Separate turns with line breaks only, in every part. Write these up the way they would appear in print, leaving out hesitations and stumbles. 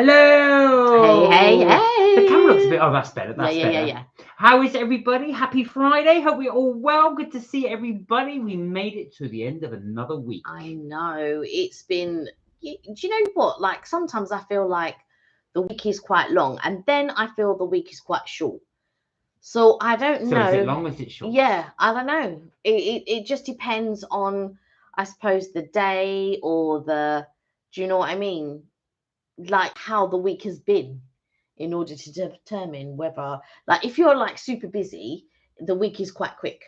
Hello.
Hey.
The camera looks a bit. Oh, that's better. That's
Yeah.
better. How is everybody? Happy Friday. Hope we're all well. Good to see everybody. We made it to the end of another week.
I know. It's been. Do you know what? Like sometimes I feel like the week is quite long, and then I feel the week is quite short. So I don't know.
So is it long or is it short?
Yeah, I don't know. It just depends on, I suppose, the day or the. Do you know what I mean? Like how the week has been, in order to determine whether, like, if you're like super busy, the week is quite quick.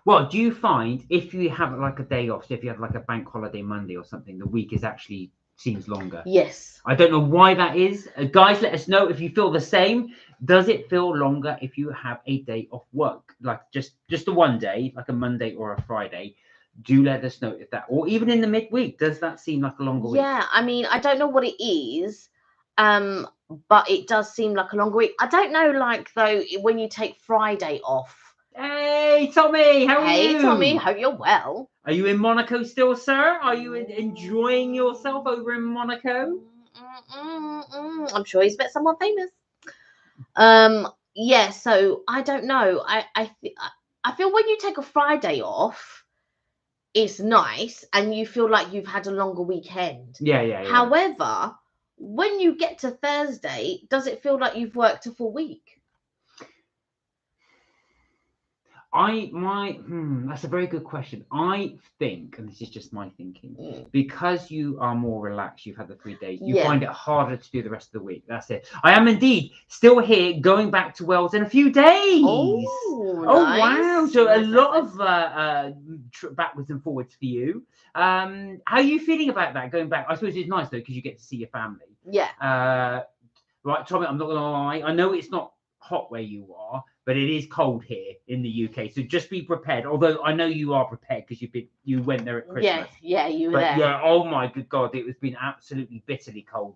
Well, do you find if you have like a day off, so if you have like a bank holiday Monday or something, the week is actually seems longer?
Yes.
I don't know why that is. Guys, let us know if you feel the same. Does it feel longer if you have a day off work, like just a one day, like a Monday or a Friday? Do let us know if that, or even in the midweek, does that seem like a longer week?
Yeah, I mean, I don't know what it is, but it does seem like a longer week. I don't know, like though, when you take Friday off.
Hey, Tommy, how are you?
Hey, Tommy, hope you're well.
Are you in Monaco still, sir? Are you enjoying yourself over in Monaco?
I'm sure he's met someone famous. Yeah. So I don't know. I feel when you take a Friday off, it's nice, and you feel like you've had a longer weekend.
Yeah.
However, when you get to Thursday, does it feel like you've worked a full week?
That's a very good question. I think, and this is just my thinking, because you are more relaxed, you've had the 3 days, you find it harder to do the rest of the week. That's it. I am indeed still here, going back to Wales in a few days.
Oh, nice.
Wow! So a lot of backwards and forwards for you. How are you feeling about that? Going back, I suppose it's nice though because you get to see your family.
Yeah.
Right, Tommy. I'm not gonna lie. I know it's not hot where you are, but it is cold here in the UK. So just be prepared. Although I know you are prepared because you went there at Christmas.
Yeah, you were
But
there.
yeah, oh my good God, it has been absolutely bitterly cold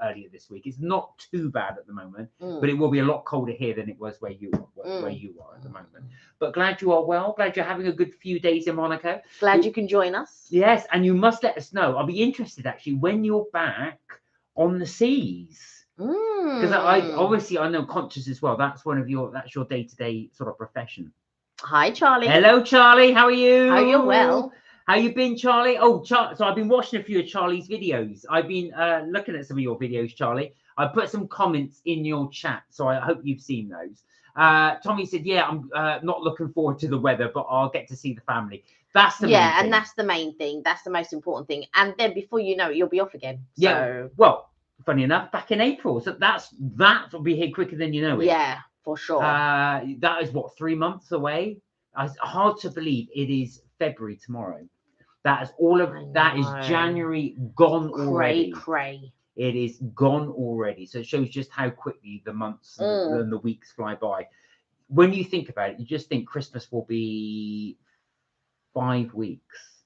earlier this week. It's not too bad at the moment, but it will be a lot colder here than it was where you are at the moment. But glad you are well. Glad you're having a good few days in Monaco.
Glad you can join us.
Yes, and you must let us know. I'll be interested actually when you're back on the seas. Because I know conscious as well. That's your day-to-day sort of profession.
Hi, Charlie.
Hello, Charlie. How are you?
How you well?
How you been, Charlie? Oh, so I've been watching a few of Charlie's videos. I've been looking at some of your videos, Charlie. I put some comments in your chat, so I hope you've seen those. Tommy said, "Yeah, I'm not looking forward to the weather, but I'll get to see the family." That's the main thing.
And that's the main thing. That's the most important thing. And then before you know it, you'll be off again.
Yeah. Well, funny enough, back in April, so that will be here quicker than you know it.
Yeah, for sure.
That is what, 3 months away. It's hard to believe it is February tomorrow. That is January gone already.
Cray.
It is gone already. So it shows just how quickly the months and the weeks fly by. When you think about it, you just think Christmas will be 5 weeks.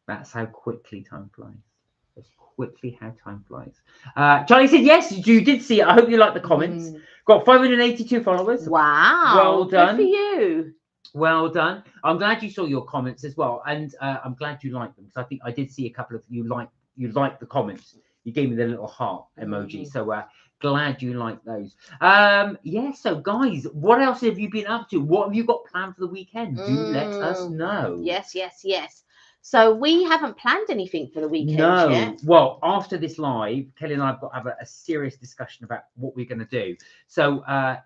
That's how quickly time flies. That's quickly how time flies. Charlie said, yes, you did see it. I hope you like the comments. Got 582 followers.
Wow.
Well done.
Good for you.
Well done. I'm glad you saw your comments as well. And I'm glad you liked them. Because I think I did see a couple of you liked the comments. You gave me the little heart emoji. So glad you like those. So guys, what else have you been up to? What have you got planned for the weekend? Do let us know.
Yes. So we haven't planned anything for the weekend yet.
Well, after this live, Kelly and I have got to have a serious discussion about what we're going to do. So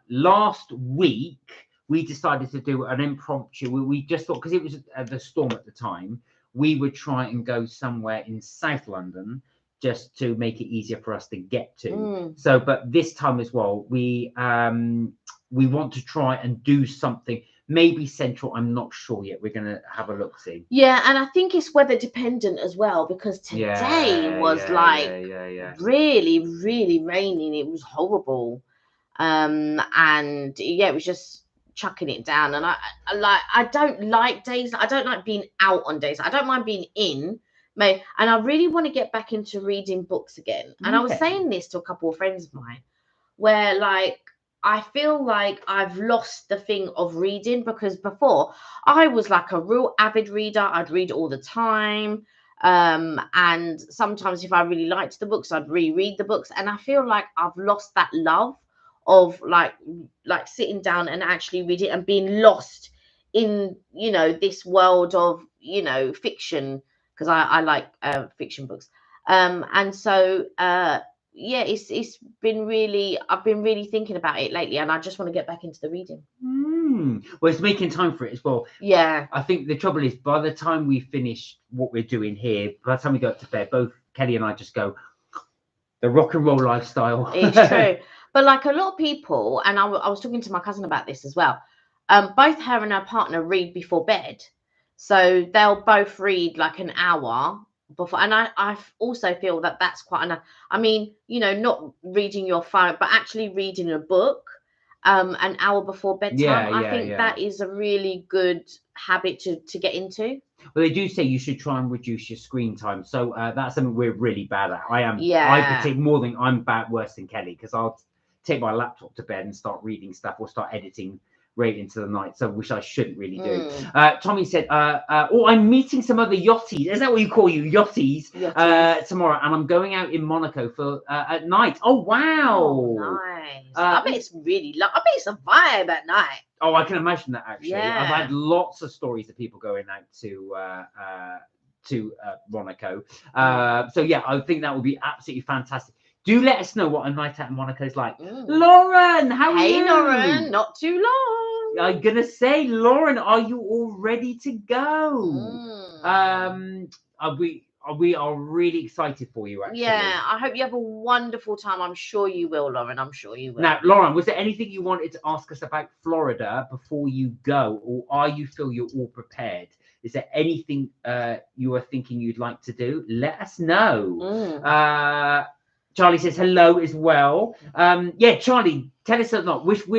last week we decided to do an impromptu. We just thought, because it was the storm at the time, we would try and go somewhere in South London just to make it easier for us to get to. So, but this time as well, we want to try and do something. Maybe central, I'm not sure yet. We're going to have a look, see.
Yeah, and I think it's weather dependent as well, because today was really, really raining. It was horrible. And yeah, it was just chucking it down. And I don't like days. I don't like being out on days. I don't mind being in. And I really want to get back into reading books again. And I was saying this to a couple of friends of mine, where like, I feel like I've lost the thing of reading, because before I was like a real avid reader. I'd read all the time. And sometimes if I really liked the books, I'd reread the books, and I feel like I've lost that love of like sitting down and actually reading and being lost in, you know, this world of, you know, fiction, because I like fiction books. And so yeah, it's been really, I've been really thinking about it lately, and I just want to get back into the reading.
Well, it's making time for it as well.
Yeah,
I think the trouble is, by the time we finish what we're doing here, by the time we go up to bed, both Kelly and I just go, the rock and roll lifestyle.
it's true. But like a lot of people, and I was talking to my cousin about this as well, both her and her partner read before bed. So they'll both read like an hour before. And I also feel that that's quite enough. I mean, you know, not reading your phone, but actually reading a book an hour before bedtime. I think that is a really good habit to get into.
Well, they do say you should try and reduce your screen time. So that's something we're really bad at. I take more than, I'm bad, worse than Kelly, because I'll take my laptop to bed and start reading stuff or start editing right into the night, so which I shouldn't really do. Tommy said, oh, I'm meeting some other yachties. Is that what you call you, yachties? Tomorrow, and I'm going out in Monaco for at night. Oh wow!
Oh, nice. I bet it's really. I bet it's a vibe at night.
Oh, I can imagine that actually.
Yeah.
I've had lots of stories of people going out to Monaco. So yeah, I think that would be absolutely fantastic. Do let us know what a night out in Monaco is like. Lauren, how are you?
Hey, Lauren, not too long.
I'm gonna say, Lauren, are you all ready to go? We are really excited for you, actually.
Yeah, I hope you have a wonderful time. I'm sure you will, Lauren. I'm sure you will.
Now, Lauren, was there anything you wanted to ask us about Florida before you go, or are you feel you're all prepared? Is there anything you are thinking you'd like to do? Let us know. Charlie says hello as well. Yeah, Charlie, tell us not which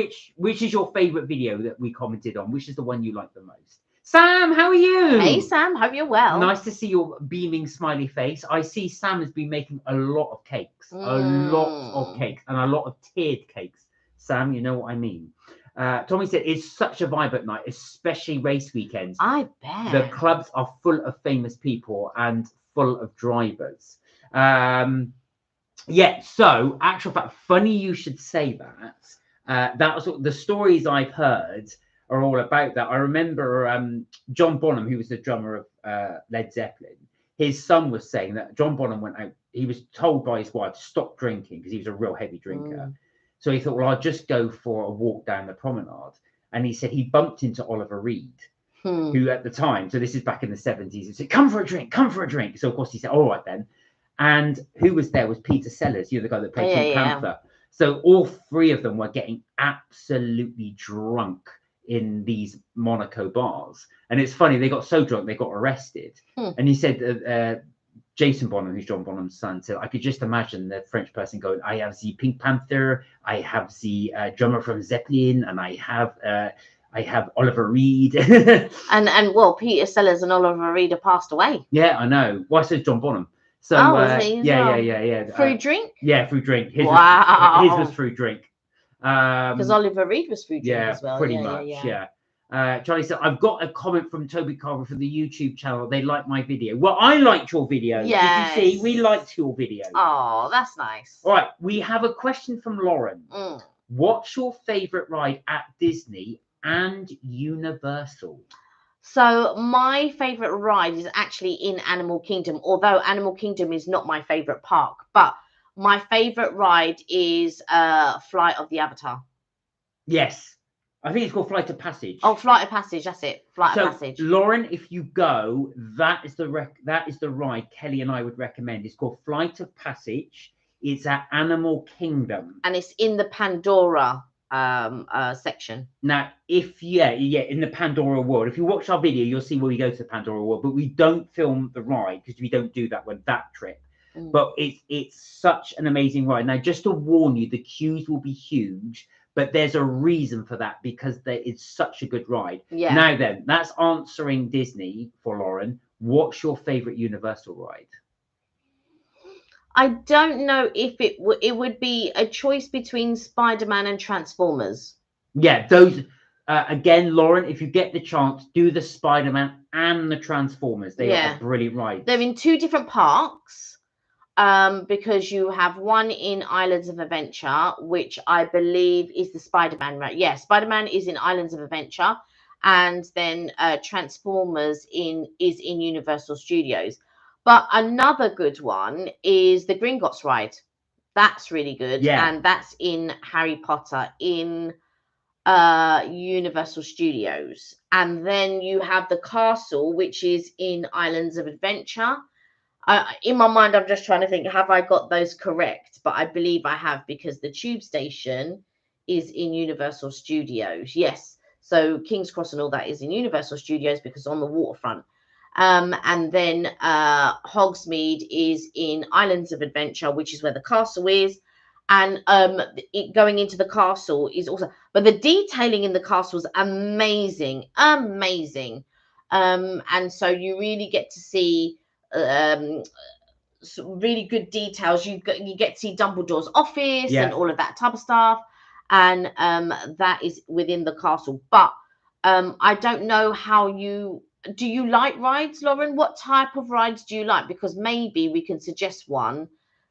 is your favorite video that we commented on? Which is the one you like the most? Sam, how are you?
Hey, Sam, hope you're well.
Nice to see your beaming smiley face. I see Sam has been making a lot of cakes, and a lot of tiered cakes. Sam, you know what I mean. Tommy said it's such a vibe at night, especially race weekends.
I bet.
The clubs are full of famous people and full of drivers. Yeah, so actual fact, funny you should say that. That was what the stories I've heard are all about that. I remember John Bonham, who was the drummer of Led Zeppelin, his son was saying that John Bonham went out, he was told by his wife to stop drinking because he was a real heavy drinker. So he thought, well, I'll just go for a walk down the promenade. And he said he bumped into Oliver Reed, who at the time, so this is back in the 70s, he said, come for a drink, come for a drink. So of course he said, all right then. And who was there was Peter Sellers, you know, the guy that played Pink Panther. So all three of them were getting absolutely drunk in these Monaco bars. And it's funny, they got so drunk, they got arrested. And he said, Jason Bonham, who's John Bonham's son, said, I could just imagine the French person going, I have the Pink Panther, I have the drummer from Zeppelin, and I have Oliver Reed.
and well, Peter Sellers and Oliver Reed have passed away.
Yeah, I know. Well, I said John Bonham. So yeah.
Free drink?
Yeah, free drink. His was free drink.
Because Oliver Reed was free drink as well.
Pretty much. Charlie said, I've got a comment from Toby Carver for the YouTube channel. They like my video. Well, I liked your video.
Yes.
Did you see? We liked your video.
Oh, that's nice.
All right, we have a question from Lauren. What's your favorite ride at Disney and Universal?
So my favorite ride is actually in Animal Kingdom, although Animal Kingdom is not my favorite park, but my favorite ride is Flight of the Avatar.
Yes, I think it's called Flight of Passage.
Oh, Flight of Passage, that's it. Flight of Passage.
Lauren, if you go, that is the ride Kelly and I would recommend. It's called Flight of Passage. It's at Animal Kingdom,
and it's in the Pandora section.
Now, if in the Pandora world, if you watch our video, you'll see where we go to the Pandora world, but we don't film the ride because we don't do that with that trip. But it's such an amazing ride. Now, just to warn you, the queues will be huge, but there's a reason for that because it's such a good ride. Now then, that's answering Disney for Lauren. What's your favorite Universal ride?
I don't know if it would be a choice between Spider-Man and Transformers.
Yeah, those Again, Lauren, if you get the chance, do the Spider-Man and the Transformers. They are brilliant rides.
They're in 2 different parks. Because you have one in Islands of Adventure, which I believe is the Spider-Man, right? Yeah, Spider-Man is in Islands of Adventure, and then Transformers is in Universal Studios. But another good one is the Gringotts ride. That's really good, and that's in Harry Potter in Universal Studios. And then you have the castle, which is in Islands of Adventure. In my mind, I'm just trying to think, have I got those correct? But I believe I have, because the tube station is in Universal Studios. Yes. So King's Cross and all that is in Universal Studios because on the waterfront. And then Hogsmeade is in Islands of Adventure, which is where the castle is. And going into the castle is also, but the detailing in the castle is amazing, amazing. And so you really get to see really good details. You get to see Dumbledore's office and all of that type of stuff, and that is within the castle. But I don't know how you like rides, Lauren? What type of rides do you like? Because maybe we can suggest one,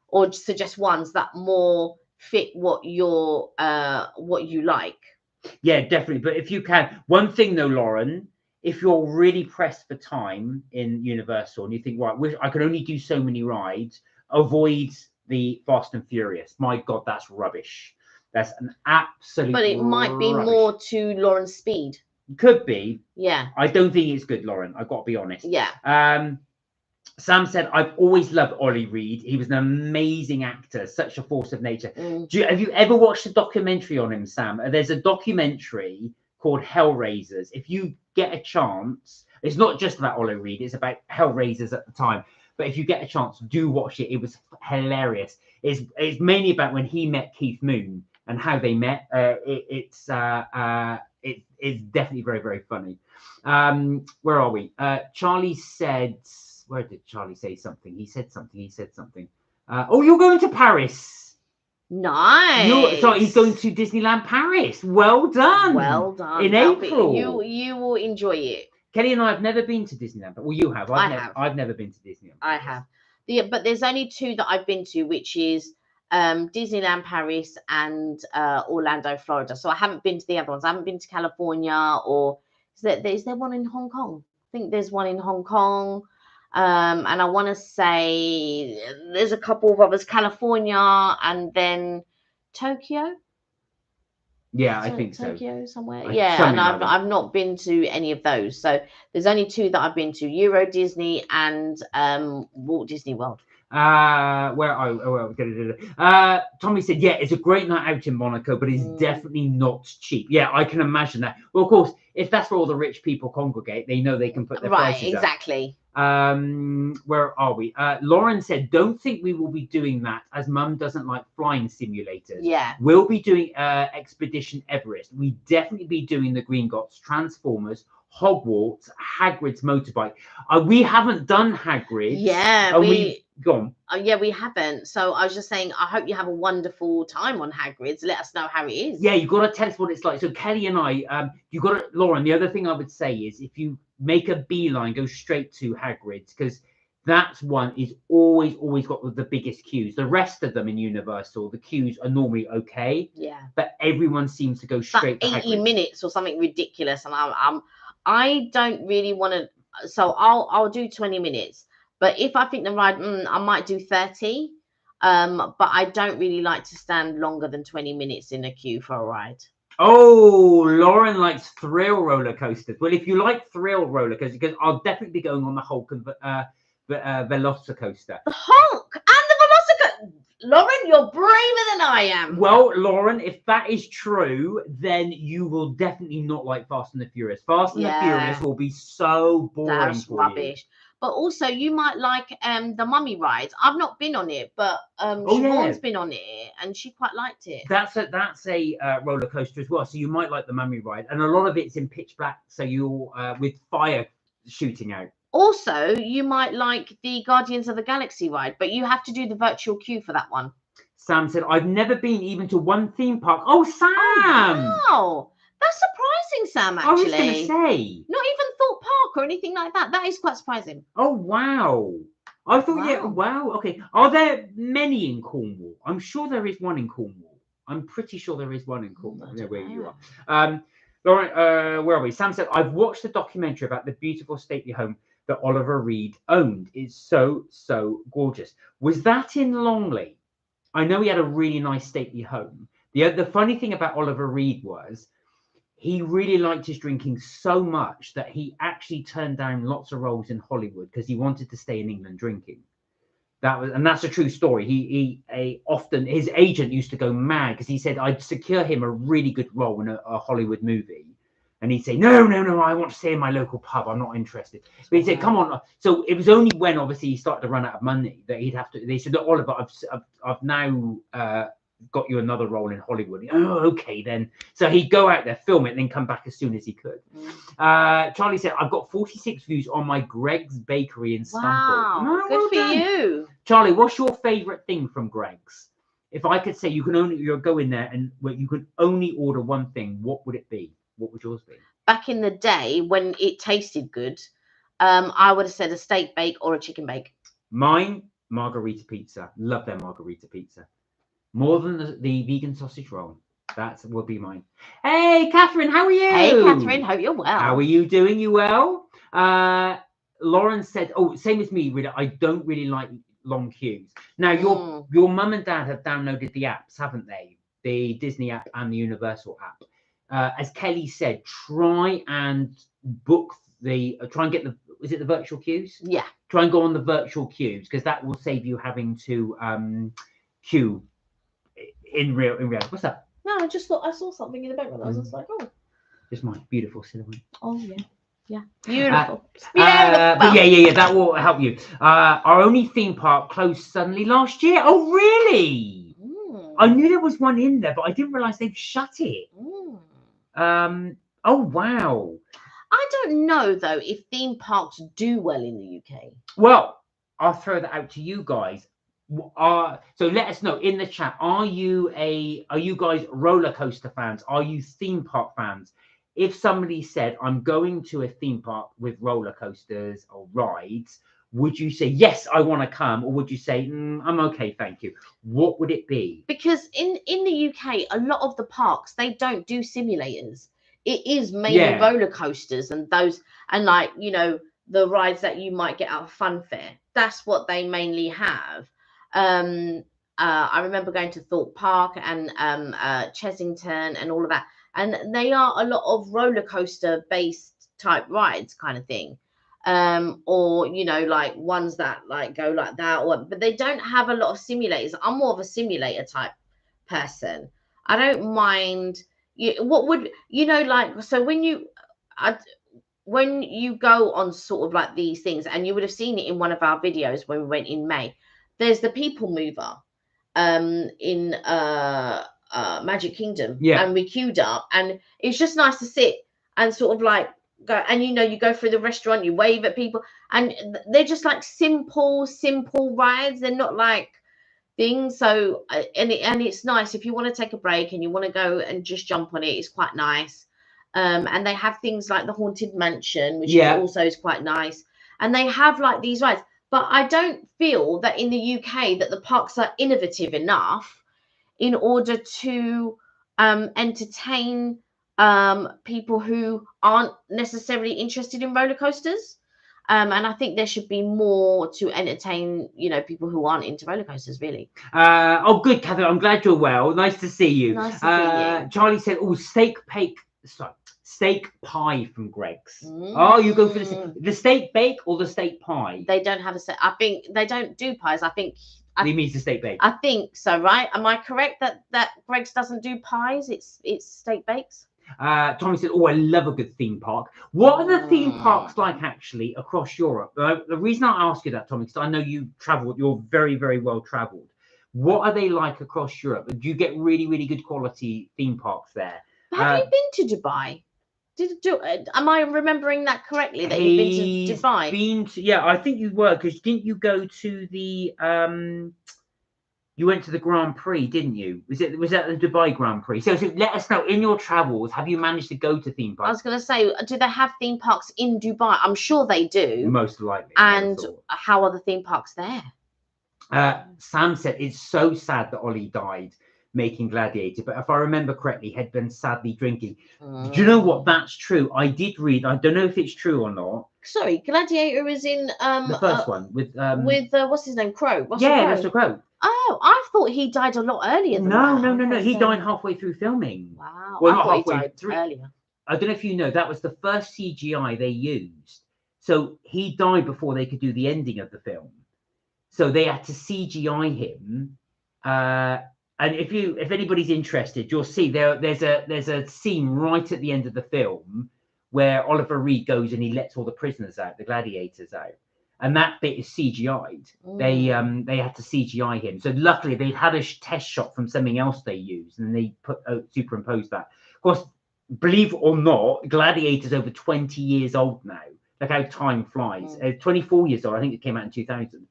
or suggest ones that more fit what you like.
Yeah, definitely. But if you can, one thing though, Lauren, if you're really pressed for time in Universal and you think, right, I can only do so many rides, avoid the Fast and Furious. My God, that's rubbish. That's an absolute
But it might be more to Lauren's speed.
Could be.
Yeah.
I don't think it's good, Lauren. I've got to be honest.
Yeah.
Sam said, I've always loved Ollie Reed. He was an amazing actor, such a force of nature. Have you ever watched a documentary on him, Sam? There's a documentary called Hellraisers. If you get a chance, it's not just about Ollie Reed, it's about Hellraisers at the time. But if you get a chance, do watch it. It was hilarious. It's mainly about when he met Keith Moon and how they met. It's definitely very, very funny. Where are we? Charlie said, where did Charlie say something? He said something. Oh, you're going to Paris.
Nice.
So he's going to Disneyland Paris. Well done.
Well done.
In April.
You will enjoy it.
Kelly and I have never been to Disneyland, but well, you have. I've never been to Disneyland.
I have. But there's only 2 that I've been to, which is Disneyland Paris and Orlando, Florida. So I haven't been to the other ones. I haven't been to California, or is there one in Hong Kong? I think there's one in Hong Kong. And I want to say there's a couple of others, California and then Tokyo.
Yeah, I think
Tokyo somewhere. Yeah, and I've not been to any of those. So there's only 2 that I've been to: Euro Disney and Walt Disney World.
Tommy said, yeah, it's a great night out in Monaco, but it's definitely not cheap. Yeah, I can imagine that. Well, of course, if that's where all the rich people congregate, they know they can put their prices up.
Exactly.
Where are we? Lauren said, don't think we will be doing that, as Mum doesn't like flying simulators.
Yeah.
We'll be doing Expedition Everest. We definitely be doing the Gringotts, Transformers, Hogwarts, Hagrid's motorbike. We haven't done Hagrid.
Yeah,
we gone.
Yeah, we haven't. So I was just saying, I hope you have a wonderful time on Hagrid's. Let us know how it is.
Yeah, you've got to tell us what it's like. So Kelly and I, you got to, Lauren. The other thing I would say is, if you make a beeline, go straight to Hagrid's, because that one is always got the biggest queues. The rest of them in Universal, the queues are normally okay.
Yeah.
But everyone seems to go straight to
80 minutes or something ridiculous, and I don't really want to. So I'll do 20 minutes. But if I think the ride, I might do 30. But I don't really like to stand longer than 20 minutes in a queue for a ride.
Oh, Lauren likes thrill roller coasters. Well, if you like thrill roller coasters, because I'll definitely be going on the Hulk Velocicoaster.
The Hulk and the Velocicoaster. Lauren, you're braver than I am.
Well, Lauren, if that is true, then you will definitely not like Fast and the Furious. Fast and the Furious will be so boring.
That's rubbish. But also, you might like the Mummy rides. I've not been on it, but Siobhan's been on it, and she quite liked it.
That's a roller coaster as well. So you might like the Mummy ride, and a lot of it's in pitch black, so you're with fire shooting out.
Also, you might like the Guardians of the Galaxy ride, but you have to do the virtual queue for that one.
Sam said, I've never been even to one theme park. Oh, Sam!
Oh, wow. That surprising, Sam,
I was
actually.
going to say.
Not even Thorpe Park or anything like that. That is quite surprising.
Oh, wow. I thought,
Wow.
yeah, wow. Okay. Are there many in Cornwall? I'm sure there is one in Cornwall. I'm pretty sure there is one in Cornwall.
I don't
Where
know.
you are. Lauren, where are we? Sam said, I've watched the documentary about the beautiful stately home that Oliver Reed owned. It's so, so gorgeous. Was that in Longley? I know he had a really nice stately home. The funny thing about Oliver Reed was he really liked his drinking so much that he actually turned down lots of roles in Hollywood because he wanted to stay in England drinking. That's a true story. He often, his agent used to go mad because he said, I'd secure him a really good role in a Hollywood movie. And he'd say, no, I want to stay in my local pub. I'm not interested. But he said, come on. So it was only when obviously he started to run out of money that he'd have to, they said, Oliver, I've now got you another role in Hollywood. Oh, okay then. So he'd go out there, film it, and then come back as soon as he could. Charlie said, I've got 46 views on my Greg's Bakery in Stamford.
Wow, good for you.
Charlie, what's your favourite thing from Greg's? If I could say you'll go in there and you could only order one thing, what would it be? What would yours be?
Back in the day when it tasted good, I would have said a steak bake or a chicken bake.
Mine, margarita pizza. Love their margarita pizza. More than the vegan sausage roll. That will be mine. Hey, Catherine, how are you?
Hey, Catherine, hope you're well.
How are you doing? You well? Lauren said, oh, same as me, Rita. I don't really like long queues. Now, your mum and dad have downloaded the apps, haven't they? The Disney app and the Universal app. As Kelly said, try and get is it the virtual queues?
Yeah.
Try and go on the virtual queues because that will save you having to queue in real. What's that?
No, I just thought I saw something in the background. I was just like, oh.
Just my beautiful cinnamon.
Oh, yeah. Yeah. Beautiful.
But yeah, that will help you. Our only theme park closed suddenly last year. Oh, really? I knew there was one in there, but I didn't realise they'd shut it. Oh, wow.
I don't know, though, if theme parks do well in the UK.
Well, I'll throw that out to you guys. So let us know in the chat. Are you guys roller coaster fans? Are you theme park fans? If somebody said, I'm going to a theme park with roller coasters or rides, would you say, yes, I want to come? Or would you say, I'm okay, thank you? What would it be?
Because in the UK, a lot of the parks, they don't do simulators. It is mainly roller coasters and those, and like, you know, the rides that you might get out of Fun Fair. That's what they mainly have. I remember going to Thorpe Park and Chessington and all of that. And they are a lot of roller coaster based type rides kind of thing. Or, you know, like ones that like go like that, but they don't have a lot of simulators. I'm more of a simulator type person. I don't mind. What would, you know, like, so when you go on sort of like these things, and you would have seen it in one of our videos when we went in May, there's the People Mover in Magic Kingdom, and we queued up, and it's just nice to sit and sort of like go, and you know, you go through the restaurant, you wave at people, and they're just like simple rides. They're not like things. So and it's nice if you want to take a break and you want to go and just jump on it. It's quite nice. And they have things like the Haunted Mansion, which also is quite nice, and they have like these rides. But I don't feel that in the UK that the parks are innovative enough in order to entertain people who aren't necessarily interested in roller coasters. And I think there should be more to entertain, you know, people who aren't into roller coasters, really.
Oh, good, Catherine. I'm glad you're well. Nice to see you.
Nice to see you.
Charlie said, oh, steak pie from Greg's. Oh, you go for the steak bake or the steak pie?
They don't have I think they don't do pies. I think
he means the steak bake.
I think so, right? Am I correct that Greg's doesn't do pies? It's steak bakes.
Tommy said, oh, I love a good theme park. What are the theme parks like actually across Europe? The reason I ask you that, Tommy, because I know you traveled, you're very, very well traveled. What are they like across Europe? Do you get really, really good quality theme parks there?
Have you been to Dubai? Am I remembering that correctly? That you've been to Dubai?
Yeah, I think you were, because didn't you go to the You went to the Grand Prix, didn't you? Was that the Dubai Grand Prix? So let us know, in your travels, have you managed to go to theme parks?
I was going to say, do they have theme parks in Dubai? I'm sure they do.
Most likely.
And how are the theme parks there?
Sam said it's so sad that Ollie died making Gladiator, but if I remember correctly, had been sadly drinking. Do you know what? That's true. I did read. I don't know if it's true or not.
Sorry, Gladiator is in
the first one with
what's his name? Crowe.
Mr. Crowe.
Oh, I thought he died a lot earlier than that.
No. He died halfway through filming.
Wow.
Well,
I
not
thought
halfway
he died
through.
Earlier.
I don't know if you know, that was the first CGI they used. So he died before they could do the ending of the film. So they had to CGI him. And if anybody's interested, you'll see there's a scene right at the end of the film where Oliver Reed goes and he lets all the prisoners out, the gladiators out. And that bit is CGI'd. They had to CGI him. So luckily they had a test shot from something else they used, and they superimposed that. Of course, believe it or not, Gladiator's over 20 years old now. Look how time flies. 24 years old. I think it came out in 2000.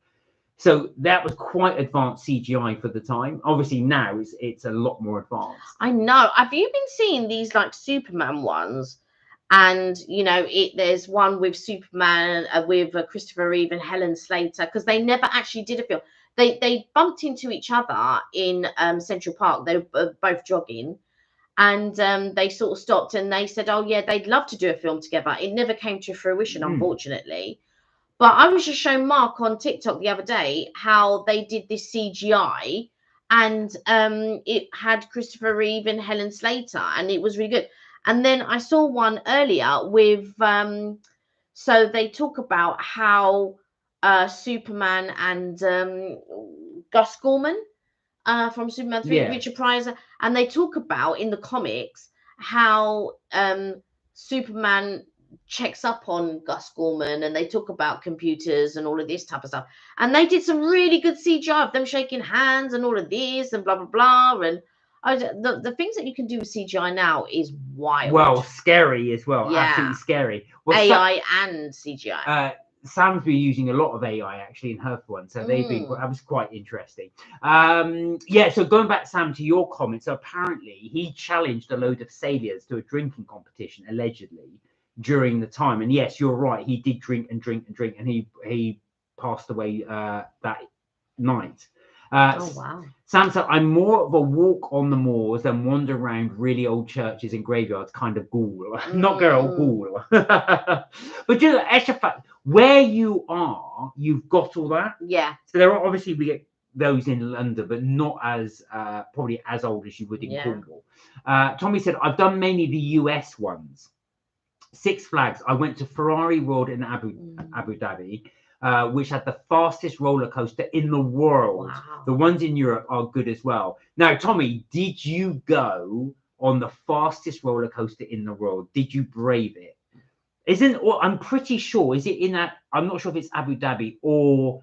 So that was quite advanced CGI for the time. Obviously now it's a lot more advanced.
I know. Have you been seeing these like Superman ones? And you know, there's one with Superman with Christopher Reeve and Helen Slater, because they never actually did a film. They bumped into each other in Central Park. They were both jogging, and they sort of stopped and they said, "Oh yeah, they'd love to do a film together." It never came to fruition, unfortunately. But I was just showing Mark on TikTok the other day how they did this CGI, and it had Christopher Reeve and Helen Slater, and it was really good. And then I saw one earlier with, so they talk about how Superman and Gus Gorman from Superman 3, Richard Pryor, and they talk about in the comics how Superman checks up on Gus Gorman, and they talk about computers and all of this type of stuff. And they did some really good CGI of them shaking hands and all of this and blah, blah, blah. And the things that you can do with CGI now is wild.
Well, scary as well. Yeah. Absolutely scary. Well,
AI and CGI.
Sam's been using a lot of AI actually in her one, so that was quite interesting. Yeah, so going back, Sam, to your comments, so apparently he challenged a load of sailors to a drinking competition, allegedly, during the time. And yes, you're right, he did drink and drink and drink, and he passed away that night.
Oh wow.
Sam said, I'm more of a walk on the moors than wander around really old churches and graveyards kind of ghoul. Not girl, ghoul. But you know, extra fact, where you are, you've got all that.
Yeah.
So there are obviously, we get those in London, but not as probably as old as you would in Cornwall. Tommy said, I've done mainly the US ones. Six Flags. I went to Ferrari World in Abu Dhabi, which had the fastest roller coaster in the world.
Wow. The
ones in Europe are good as well. Now, Tommy, did you go on the fastest roller coaster in the world? Did you brave it? I'm pretty sure, is it in that? I'm not sure if it's Abu Dhabi or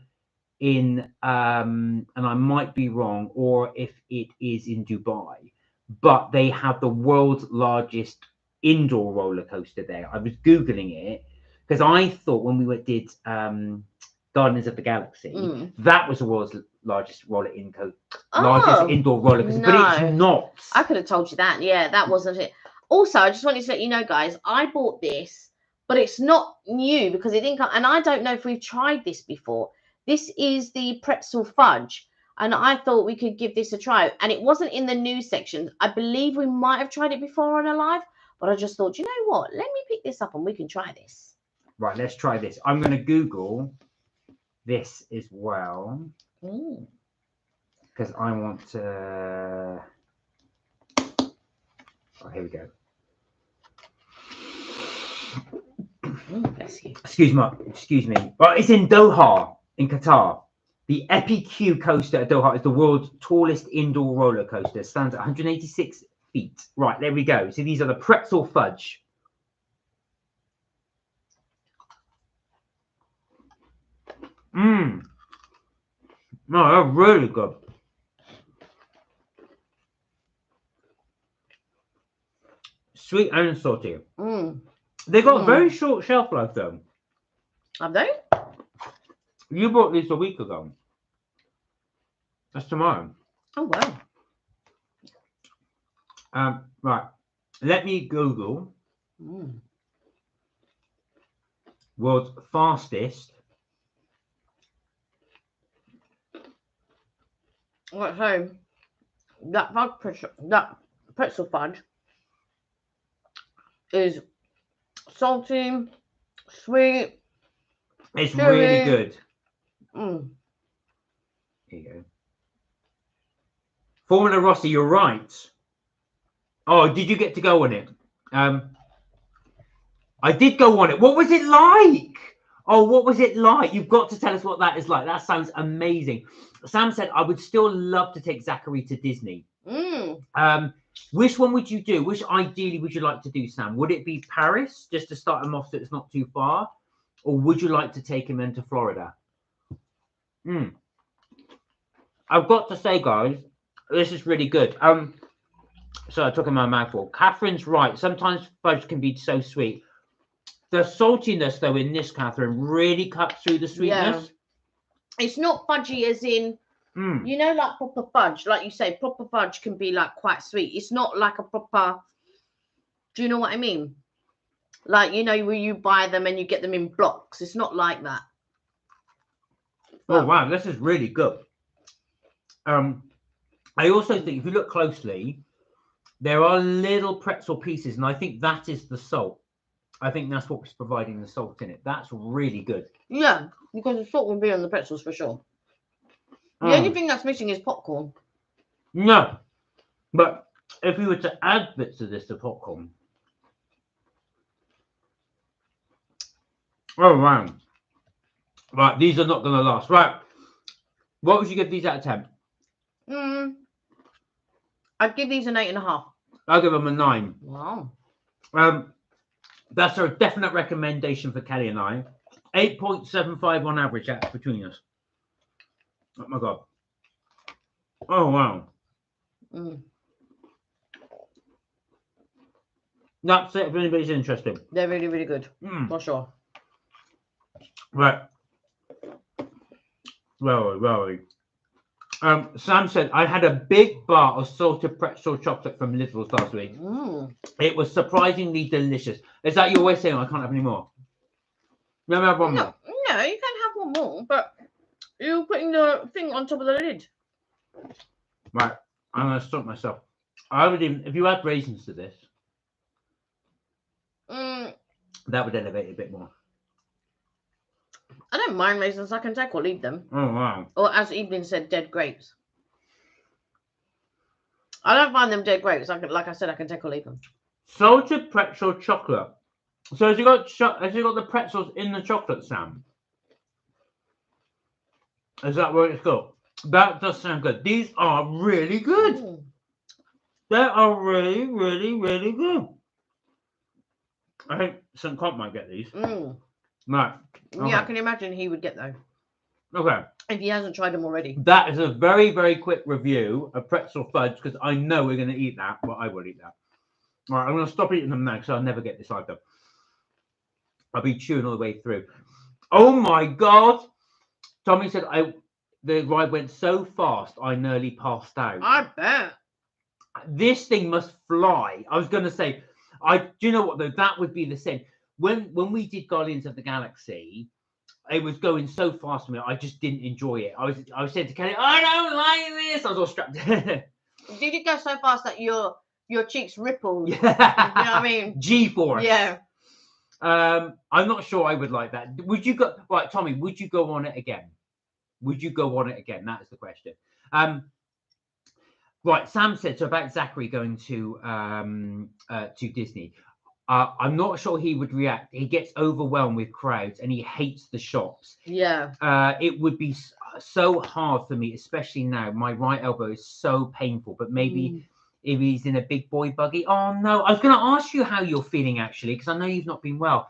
in, and I might be wrong, or if it is in Dubai, but they have the world's largest indoor roller coaster there. I was Googling it because I thought when we did Guardians of the Galaxy, that was the world's largest indoor roller coaster, but it's not.
I could have told you that. Yeah, that wasn't it. Also, I just wanted to let you know, guys, I bought this, but it's not new because it didn't come, and I don't know if we've tried this before. This is the pretzel fudge, and I thought we could give this a try, and it wasn't in the news section. I believe we might have tried it before on a live, but I just thought, you know what? Let me pick this up and we can try this.
Right, let's try this. I'm going to Google this as well. Because I want to... Oh, here we go.
Bless you.
Excuse me. Well, it's in Doha, in Qatar. The EpiQ coaster at Doha is the world's tallest indoor roller coaster. It stands at 186 feet. Right, there we go. So these are the pretzel fudge. No, they're really good. Sweet and salty. They got very short shelf life though.
Have they?
You bought this a week ago. That's tomorrow.
Oh
wow. Right. Let me Google world's fastest.
Right, so that pretzel fudge is salty, sweet.
It's
sugary.
really good.
Mm.
Here you go. Formula Rossi, you're right. Oh, did you get to go on it? I did go on it. What was it like? Oh, what was it like? You've got to tell us what that is like. That sounds amazing. Sam said, I would still love to take Zachary to Disney. Which one would you do? Which ideally would you like to do, Sam? Would it be Paris, just to start him off so it's not too far? Or would you like to take him into Florida? I've got to say, guys, this is really good. So I took in my mouthful. Catherine's right. Sometimes fudge can be so sweet. The saltiness, though, in this, Catherine, really cuts through the sweetness.
Yeah. It's not fudgy as in, you know, like proper fudge. Like you say, proper fudge can be like quite sweet. It's not like a proper, do you know what I mean? Like, you know, where you buy them and you get them in blocks. It's not like that.
Oh, wow. This is really good. I also think if you look closely, there are little pretzel pieces, and I think that is the salt. I think that's what's providing the salt in it. That's really good.
Yeah, because the salt will be on the pretzels for sure. The only thing that's missing is popcorn.
No, but if we were to add bits of this to popcorn. Oh, wow. Right, these are not going to last. Right, what would you give these out of 10?
I'd give these an 8.5.
I'll give them a 9.
Wow.
That's a definite recommendation for Kelly and I. 8.75 on average between us. Oh my god. Oh wow. That's it if anybody's interested.
They're really, really good. For sure.
Right. Well. Sam said, I had a big bar of salted pretzel chocolate from Lidl's last week. It was surprisingly delicious. Is that your way of saying I can't have any more? Let me have one more.
No, you can have one more, but you're putting the thing on top of the lid.
Right. I'm going to stop myself. I would even, if you add raisins to this, that would elevate it a bit more.
I don't mind raisins. I can take or leave them.
Oh, wow.
Or as Evelyn said, dead grapes. I don't find them dead grapes. Like I said, I can take or leave them.
Salted pretzel chocolate. So has you got the pretzels in the chocolate, Sam? Is that what it's got? That does sound good. These are really good. They are really, really, really good. I think St. Cont might get these. Right. Okay.
Yeah, I can imagine he would get those.
Okay.
If he hasn't tried them already.
That is a very, very quick review of pretzel fudge because I know we're going to eat that, but I will eat that. All right, I'm going to stop eating them now because I'll never get this either. I'll be chewing all the way through. Oh my God. Tommy said the ride went so fast I nearly passed out.
I bet.
This thing must fly. I was going to say, do you know what though? That would be the same. When we did Guardians of the Galaxy, it was going so fast to me, I just didn't enjoy it. I was saying to Kelly, I don't like this. I was all strapped.
Did it go so fast that your cheeks rippled? You know what I mean?
G-force.
Yeah.
I'm not sure I would like that. Would you go? Right, Tommy, would you go on it again? Would you go on it again? That is the question. Right, Sam said so about Zachary going to Disney. I'm not sure he would react. He gets overwhelmed with crowds and he hates the shops.
Yeah.
It would be so hard for me, especially now. My right elbow is so painful, but maybe if he's in a big boy buggy. Oh no, I was going to ask you how you're feeling actually, because I know you've not been well.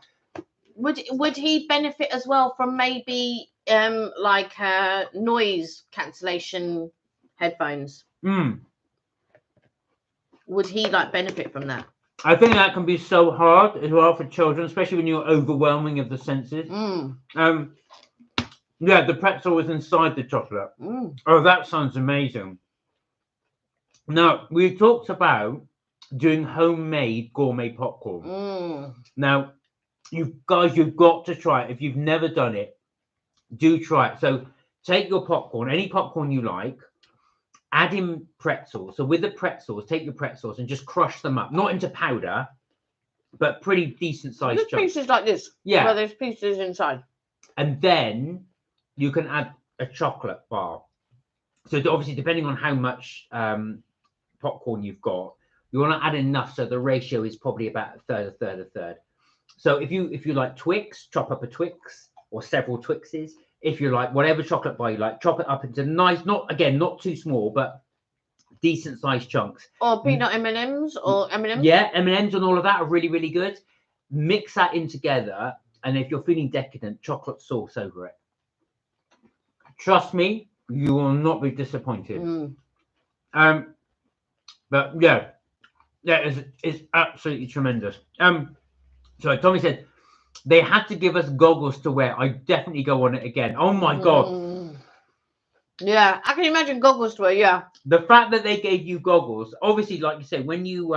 Would he benefit as well from maybe like noise cancellation headphones? Would he like benefit from that?
I think that can be so hard as well for children, especially when you're overwhelming of the senses. Yeah, the pretzel was inside the chocolate.
Mm.
Oh, that sounds amazing. Now, we talked about doing homemade gourmet popcorn.
Mm.
Now, you've got to try it. If you've never done it, do try it. So take your popcorn, any popcorn you like, add in pretzels. So with the pretzels, take your pretzels and just crush them up, not into powder, but pretty decent sized
There's
chunks.
pieces like this.
Yeah.
Where there's pieces inside.
And then you can add a chocolate bar. So obviously, depending on how much popcorn you've got, you want to add enough so the ratio is probably about a third. So if you like Twix, chop up a Twix or several Twixes. If you like whatever chocolate bar you like, chop it up into nice, not too small, but decent sized chunks.
Or peanut M&Ms or M&Ms.
Yeah, M&Ms and all of that are really, really good. Mix that in together, and if you're feeling decadent, chocolate sauce over it. Trust me, you will not be disappointed.
Mm.
But yeah, it's absolutely tremendous. So Tommy said they had to give us goggles to wear. I definitely go on it again. Oh my god.
Mm. Yeah, I can imagine goggles to wear. Yeah.
The fact that they gave you goggles, obviously, like you said, when you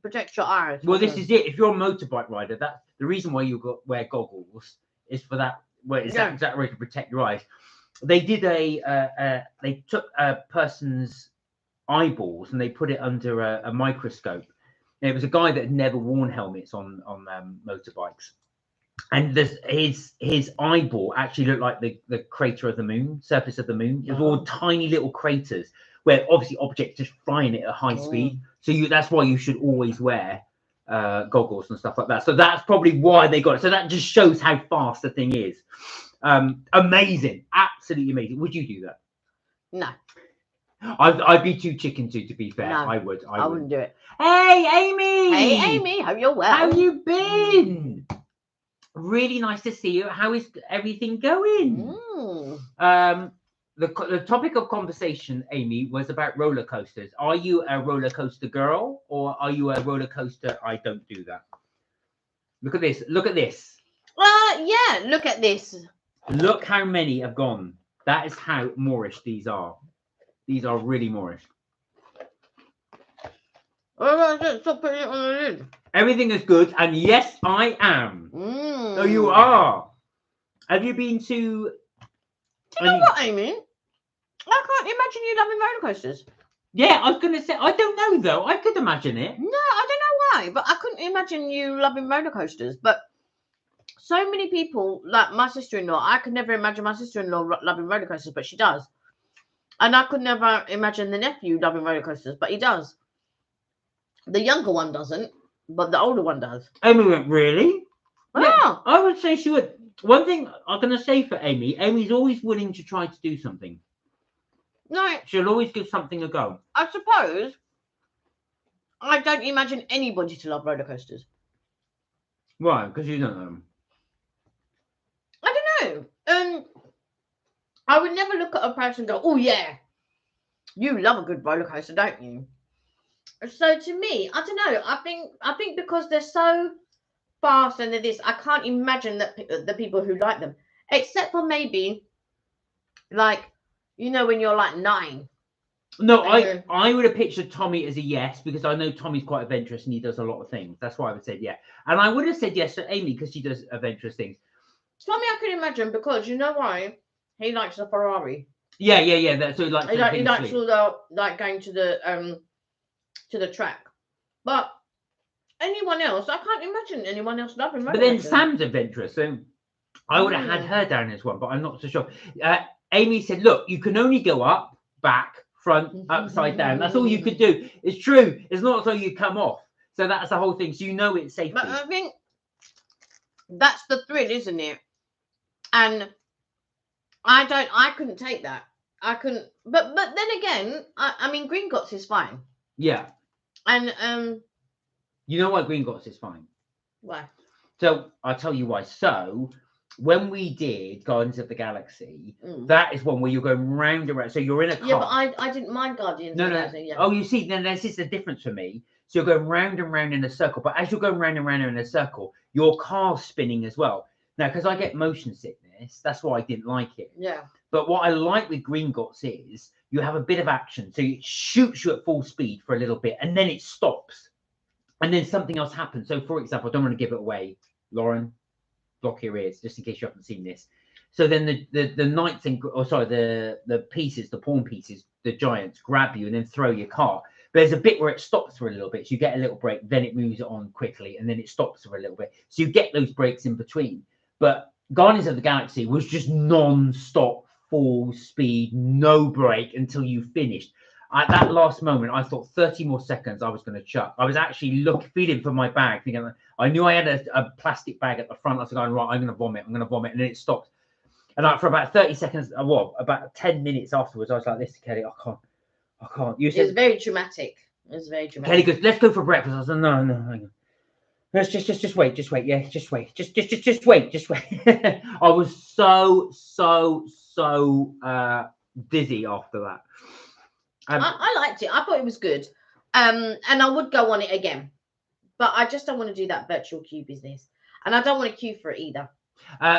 protect your eyes.
Well, this is it. If you're a motorbike rider, that's the reason why you wear goggles is for that. Well, it's that exact way to protect your eyes. They did they took a person's eyeballs and they put it under a microscope. And it was a guy that had never worn helmets on motorbikes, and his eyeball actually looked like the crater of the moon, surface of the moon. It was all tiny little craters where obviously objects just flying at a high speed. So that's why you should always wear goggles and stuff like that. So that's probably why they got it. So that just shows how fast the thing is. Amazing, absolutely amazing. Would you do that?
No.
I'd be too chicken to be fair.
No,
I
wouldn't do it.
Hey, Amy.
Hey, Amy. Hope you're well.
How you been? Really nice to see you. How is everything going? The topic of conversation, Amy, was about roller coasters. Are you a roller coaster girl or are you a roller coaster? I don't do that. Look at this. Look at this.
Yeah. Look at this.
Look how many have gone. That is how Moorish these are. These are really Moorish.
Stop putting it on the lid.
Everything is good, and yes, I am. So you are. Have you been to?
Do you know what, Amy? I can't imagine you loving roller coasters.
Yeah, I was going to say, I don't know though. I could imagine it.
No, I don't know why, but I couldn't imagine you loving roller coasters. But so many people, like my sister-in-law, I could never imagine my sister-in-law loving roller coasters, but she does. And I could never imagine the nephew loving roller coasters, but he does. The younger one doesn't, but the older one does.
Amy went, really?
Yeah.
Yeah, I would say she would. One thing I'm going to say for Amy, Amy's always willing to try to do something.
No.
She'll always give something a go.
I suppose I don't imagine anybody to love roller coasters.
Why? Because you don't know them.
I don't know. I would never look at a person and go, oh yeah, you love a good roller coaster, don't you? So to me, I don't know. I think because they're so fast and they're this, I can't imagine that the people who like them, except for maybe like, you know, when you're like 9.
No, I would have pictured Tommy as a yes because I know Tommy's quite adventurous and he does a lot of things. That's why I would say yeah. And I would have said yes to Amy because she does adventurous things.
Tommy, I can imagine because you know why? He likes the Ferrari.
Yeah. That's so he likes
all the like going to the track. But anyone else, I can't imagine anyone else loving roller
But then
coasters.
Sam's adventurous, so I would have had her down as one, but I'm not so sure. Amy said, look, you can only go up, back, front, upside down. That's all you could do. It's true. It's not so you come off. So that's the whole thing. So you know it's safety.
But I think that's the thrill, isn't it? And I couldn't take that. I couldn't. But then again, I mean, Gringotts is fine.
Yeah.
And
you know why Gringotts is fine?
Why?
So I'll tell you why. So when we did Guardians of the Galaxy, that is one where you're going round and round. So you're in a car.
Yeah, but I didn't mind Guardians of the Galaxy. Yeah.
Oh, you see, then this is the difference for me. So you're going round and round in a circle, but as you're going round and round in a circle, your car's spinning as well. Now, because I get motion sickness, honest. That's why I didn't like it.
Yeah.
But what I like with Gringotts is you have a bit of action. So it shoots you at full speed for a little bit and then it stops. And then something else happens. So for example, I don't want to give it away. Lauren, block your ears, just in case you haven't seen this. So then the knights and the pieces, the pawn pieces, the giants grab you and then throw your cart. But there's a bit where it stops for a little bit. So you get a little break, then it moves it on quickly, and then it stops for a little bit. So you get those breaks in between. But Guardians of the Galaxy was just non-stop, full speed, no break until you finished. At that last moment, I thought 30 more seconds I was going to chuck. I was actually feeling for my bag, thinking I knew I had a plastic bag at the front. I was going, right, I'm going to vomit, and then it stopped. And like for about 30 seconds, about 10 minutes afterwards, I was like, "This, Kelly, I can't." You said
it's very dramatic. It's very dramatic.
Kelly goes, "Let's go for breakfast." I said, "No, hang on. Let's just wait, yeah, just wait, just wait." I was so dizzy after that.
I liked it. I thought it was good. And I would go on it again, but I just don't want to do that virtual queue business, and I don't want to queue for it either.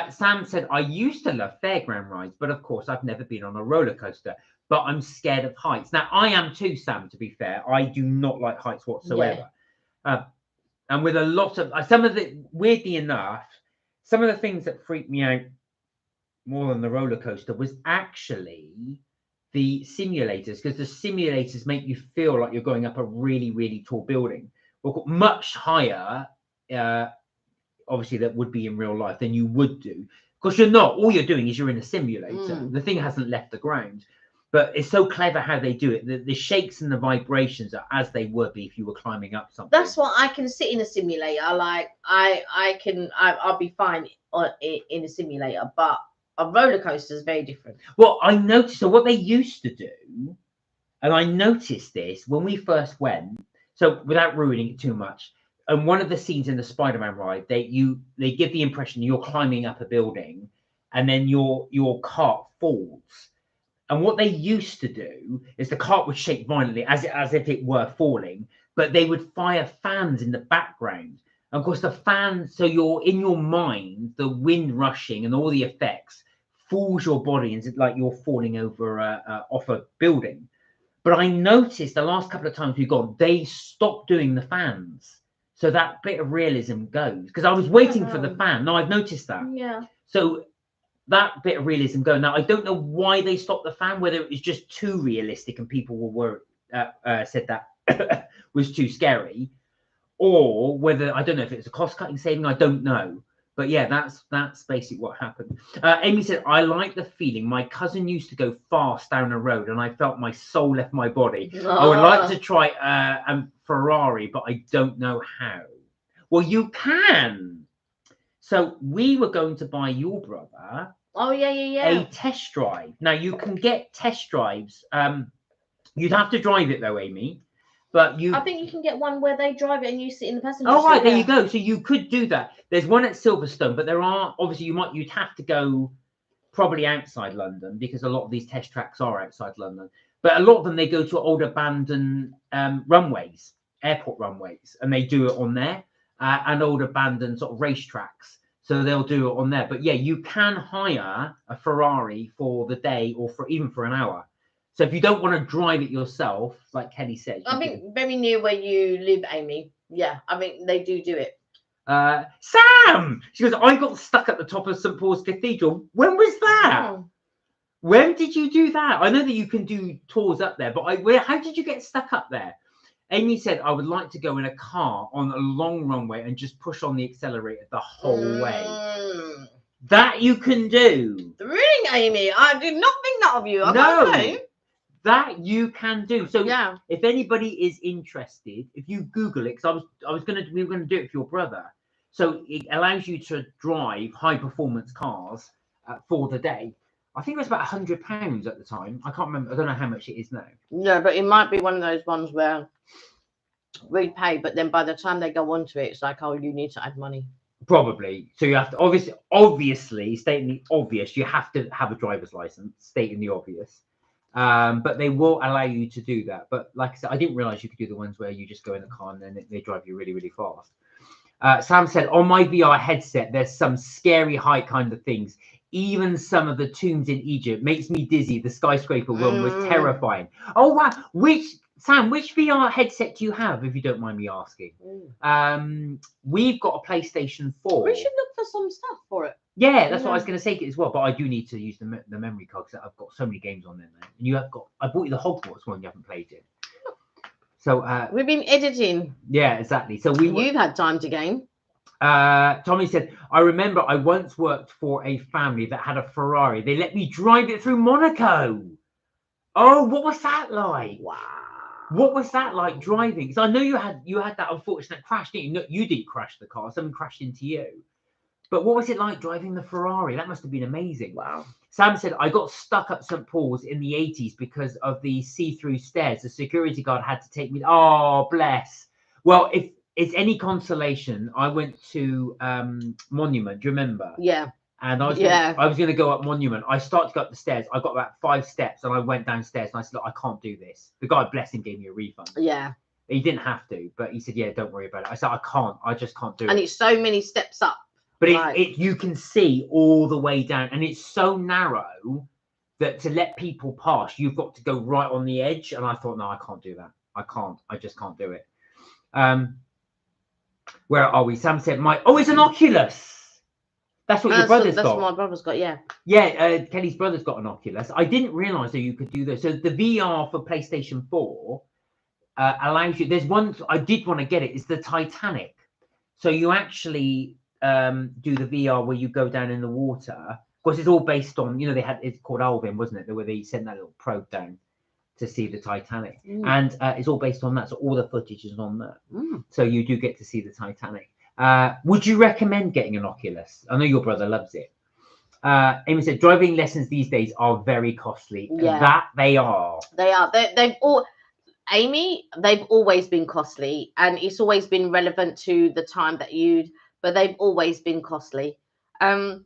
Sam said, I used to love fairground rides, but of course I've never been on a roller coaster, but I'm scared of heights. Now I am too, Sam, to be fair. I do not like heights whatsoever. Yeah. And with a lot of some of the, weirdly enough, some of the things that freaked me out more than the roller coaster was actually the simulators, because the simulators make you feel like you're going up a really, really tall building, or much higher, obviously, that would be in real life than you would do, because you're not. All you're doing is you're in a simulator. The thing hasn't left the ground, but it's so clever how they do it. The shakes and the vibrations are as they would be if you were climbing up something.
That's why I can sit in a simulator. Like I'll be fine in a simulator, but a roller coaster is very different.
Well, I noticed. So what they used to do, and I noticed this when we first went. So without ruining it too much, and one of the scenes in the Spider-Man ride, they give the impression you're climbing up a building, and then your cart falls. And what they used to do is the cart would shake violently as if it were falling, but they would fire fans in the background. And of course, the fans, so you're in your mind, the wind rushing and all the effects fools your body, and it's like you're falling over off a building. But I noticed the last couple of times we've gone, they stopped doing the fans. So that bit of realism goes, because I was waiting for the fan. No, I've noticed that.
Yeah.
So that bit of realism goes. Now, I don't know why they stopped the fan, whether it was just too realistic and people said that was too scary, or whether, I don't know if it's a cost-cutting saving, I don't know. But yeah, that's basically what happened. Amy said, I like the feeling. My cousin used to go fast down a road and I felt my soul left my body. I would like to try a Ferrari, but I don't know how. Well, you can. So we were going to buy your brother a test drive. Now, you can get test drives. You'd have to drive it though, Amy. But I
think you can get one where they drive it and you sit in the passenger
seat. Oh, right, there you go. So you could do that. There's one at Silverstone, but there are, obviously, you'd have to go probably outside London, because a lot of these test tracks are outside London. But a lot of them, they go to old abandoned runways, airport runways, and they do it on there, and old abandoned sort of racetracks. So they'll do it on there. But yeah, you can hire a Ferrari for the day, or even for an hour. So if you don't want to drive it yourself, like Kelly said.
I think very near where you live, Amy. Yeah, I mean, they do it.
Sam! She goes, I got stuck at the top of St. Paul's Cathedral. When was that? Oh. When did you do that? I know that you can do tours up there, but how did you get stuck up there? Amy said, I would like to go in a car on a long runway and just push on the accelerator the whole way. That you can do.
Really, Amy? I did not think that of you.
No. That you can do. So yeah, if anybody is interested, if you Google it, because we were gonna do it for your brother. So it allows you to drive high performance cars for the day. I think it was about £100 at the time. I can't remember. I don't know how much it is now.
No, but it might be one of those ones where we pay, but then by the time they go onto it, it's like, oh, you need to add money.
Probably. So you have to obviously stating the obvious. You have to have a driver's license, stating the obvious. But they will allow you to do that. But like I said, I didn't realize you could do the ones where you just go in the car and then they drive you really, really fast. Sam said, on my VR headset, there's some scary high kind of things. even some of the tombs in Egypt makes me dizzy. The skyscraper one was terrifying. Oh wow! Sam, which VR headset do you have, if you don't mind me asking? We've got a PlayStation 4.
We should look for some stuff for it.
Yeah, that's what I was going to say as well. But I do need to use the memory card because I've got so many games on there, man. And you have got. I bought you the Hogwarts one. You haven't played it. So
we've been editing.
Yeah, exactly. So
you've had time to game.
Tommy said, I remember I once worked for a family that had a Ferrari. They let me drive it through Monaco. Oh, what was that like?
Wow.
What was that like driving? Because I know you had that unfortunate crash, didn't you? No, you didn't crash the car. Someone crashed into you. But what was it like driving the Ferrari? That must have been amazing.
Wow.
Sam said, I got stuck at St. Paul's in the 80s because of the see-through stairs. The security guard had to take me. Oh, bless. Well, if it's any consolation, I went to Monument. Do you remember?
Yeah.
And I was going to go up Monument. I started to go up the stairs. I got about 5 steps and I went downstairs and I said, look, I can't do this. The guy, bless him, gave me a refund.
Yeah.
He didn't have to, but he said, yeah, don't worry about it. I said, I can't. I just can't do it.
And it's so many steps up.
But you can see all the way down. And it's so narrow that to let people pass, you've got to go right on the edge. And I thought, no, I can't do that. I can't. I just can't do it. Where are we? Sam said, it's an Oculus. That's what your brother's got.
That's what my brother's got, yeah.
Yeah, Kelly's brother's got an Oculus. I didn't realise that you could do this. So the VR for PlayStation 4 allows you. There's one I did want to get it. It's the Titanic. So you actually do the VR where you go down in the water. Of course, it's all based on, it's called Alvin, wasn't it? Where they sent that little probe down to see the Titanic. And it's all based on that. So all the footage is on that. So you do get to see the Titanic. Would you recommend getting an Oculus? I know your brother loves it. Amy said, driving lessons these days are very costly.
Yeah.
That they are.
They are. Amy, they've always been costly, and it's always been relevant to the time that but they've always been costly. I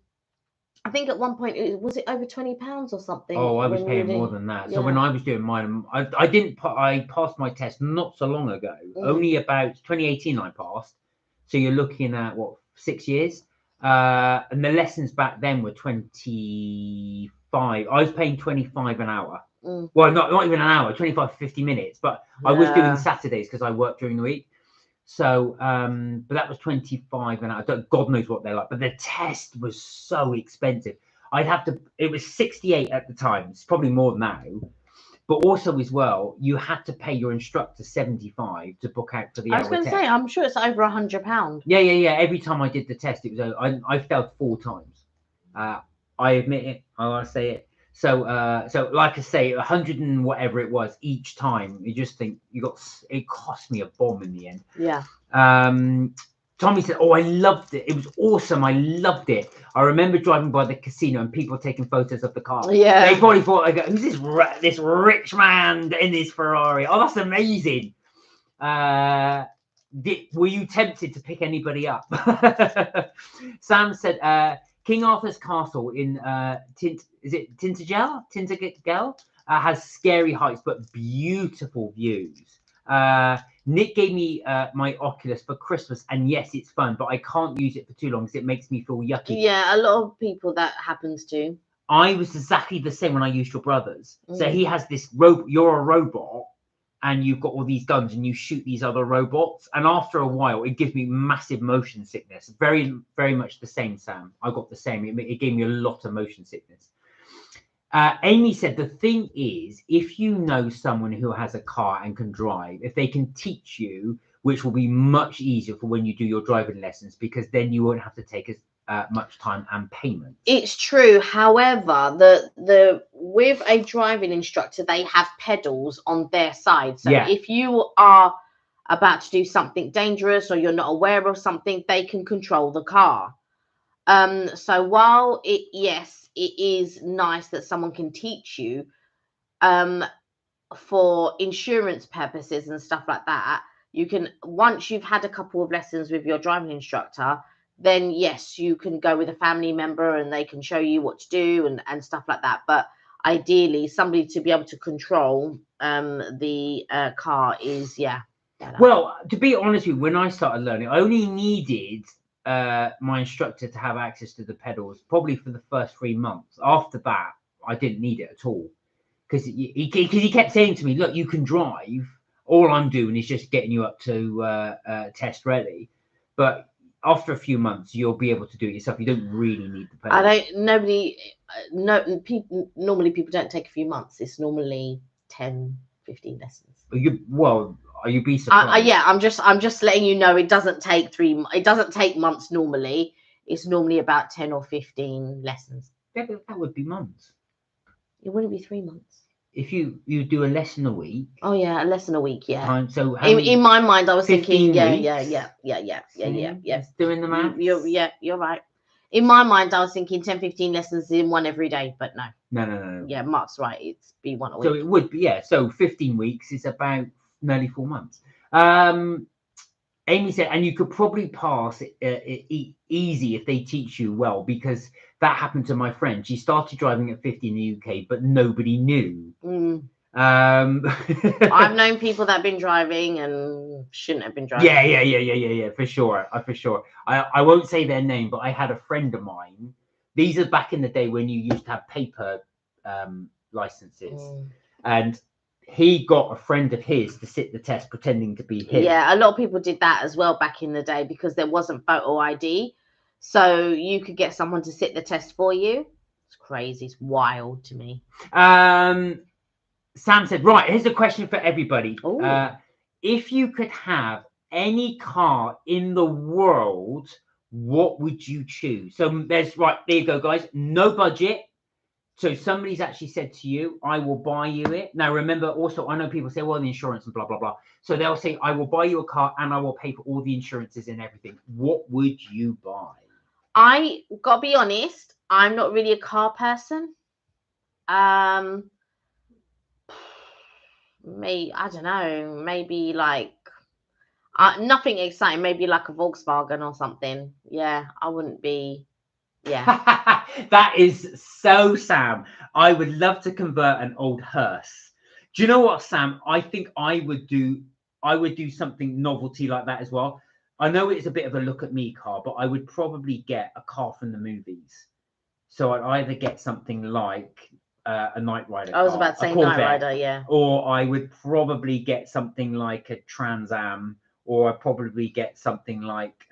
think at one point, was it over £20 or something?
Oh, I was paying more than that. So when I was doing mine, I passed my test not so long ago. Only about 2018 I passed. So you're looking at, 6 years? And the lessons back then were 25. I was paying 25 an hour. Well, not even an hour, 25, 50 minutes. But I was doing Saturdays because I worked during the week. So, but that was 25 an hour. God knows what they're like. But the test was so expensive. It was 68 at the time. It's probably more than now. But also as well, you had to pay your instructor 75 to book out for the hour test. I was going to say,
I'm sure it's over £100.
Yeah. Every time I did the test, it was I failed 4 times. I admit it. I want to say it. So like I say, 100 and whatever it was each time. You just think it cost me a bomb in the end.
Yeah.
Tommy said, I loved it. It was awesome. I loved it. I remember driving by the casino and people taking photos of the car.
Yeah.
They probably thought, who's this rich man in his Ferrari? Oh, that's amazing. Were you tempted to pick anybody up? Sam said, King Arthur's castle in Tintagel has scary heights but beautiful views. Nick gave me my Oculus for Christmas, and yes, it's fun, but I can't use it for too long because it makes me feel yucky.
Yeah, a lot of people that happens to.
I was exactly the same when I used your brother's. So he has this robot. You're a robot, and you've got all these guns, and you shoot these other robots. And after a while, it gives me massive motion sickness. Very, very much the same, Sam. I got the same. It gave me a lot of motion sickness. Amy said, the thing is, if you know someone who has a car and can drive, if they can teach you, which will be much easier for when you do your driving lessons, because then you won't have to take as much time and payment.
It's true. However, the with a driving instructor, they have pedals on their side. So if you are about to do something dangerous or you're not aware of something, they can control the car. So while it is nice that someone can teach you for insurance purposes and stuff like that, you can, once you've had a couple of lessons with your driving instructor, then yes, you can go with a family member and they can show you what to do and stuff like that. But ideally, somebody to be able to control the car is better.
Well, to be honest with you, when I started learning, I only needed my instructor to have access to the pedals probably for the first 3 months. After that, I didn't need it at all because he kept saying to me, "Look, you can drive. All I'm doing is just getting you up to test ready." But after a few months, you'll be able to do it yourself. You don't really need the pedals.
Normally people don't take a few months. It's normally 10, 15 lessons.
You'd be surprised.
Yeah, I'm just letting you know it doesn't take it doesn't take months normally. It's normally about 10 or 15 lessons.
That would be months.
It wouldn't be 3 months.
If you do a lesson a week.
Oh yeah, a lesson a week, yeah.
So
in my mind I was thinking, yeah.
Doing the math.
You're right. In my mind I was thinking 10, 15 lessons in one every day, but no.
No.
Yeah, Mark's right. It's be one a week.
So it would be, yeah. So 15 weeks is about nearly 4 months. Amy said, and you could probably pass it easy if they teach you well, because that happened to my friend. She started driving at 50 in the UK, but nobody knew.
I've known people that have been driving and shouldn't have been driving.
Yeah, for sure. I won't say their name, but I had a friend of mine. These are back in the day when you used to have paper licenses, and he got a friend of his to sit the test pretending to be him.
Yeah, a lot of people did that as well back in the day because there wasn't photo ID. So you could get someone to sit the test for you. It's crazy. It's wild to me.
Sam said, right, here's a question for everybody. If you could have any car in the world, what would you choose? So there you go, guys. No budget. So somebody's actually said to you, I will buy you it. Now, remember, also, I know people say, well, the insurance and blah, blah, blah. So they'll say, I will buy you a car and I will pay for all the insurances and everything. What would you buy?
I got to be honest, I'm not really a car person. I don't know, maybe like nothing exciting, maybe like a Volkswagen or something. Yeah, I wouldn't be. Yeah.
That is so Sam. I would love to convert an old hearse. Do you know what, Sam? I think I would do something novelty like that as well. I know it's a bit of a look at me car, but I would probably get a car from the movies. So I'd either get something like a Knight Rider car.
I was about to say Knight Rider, yeah.
Or I would probably get something like a Trans Am, or I'd probably get something like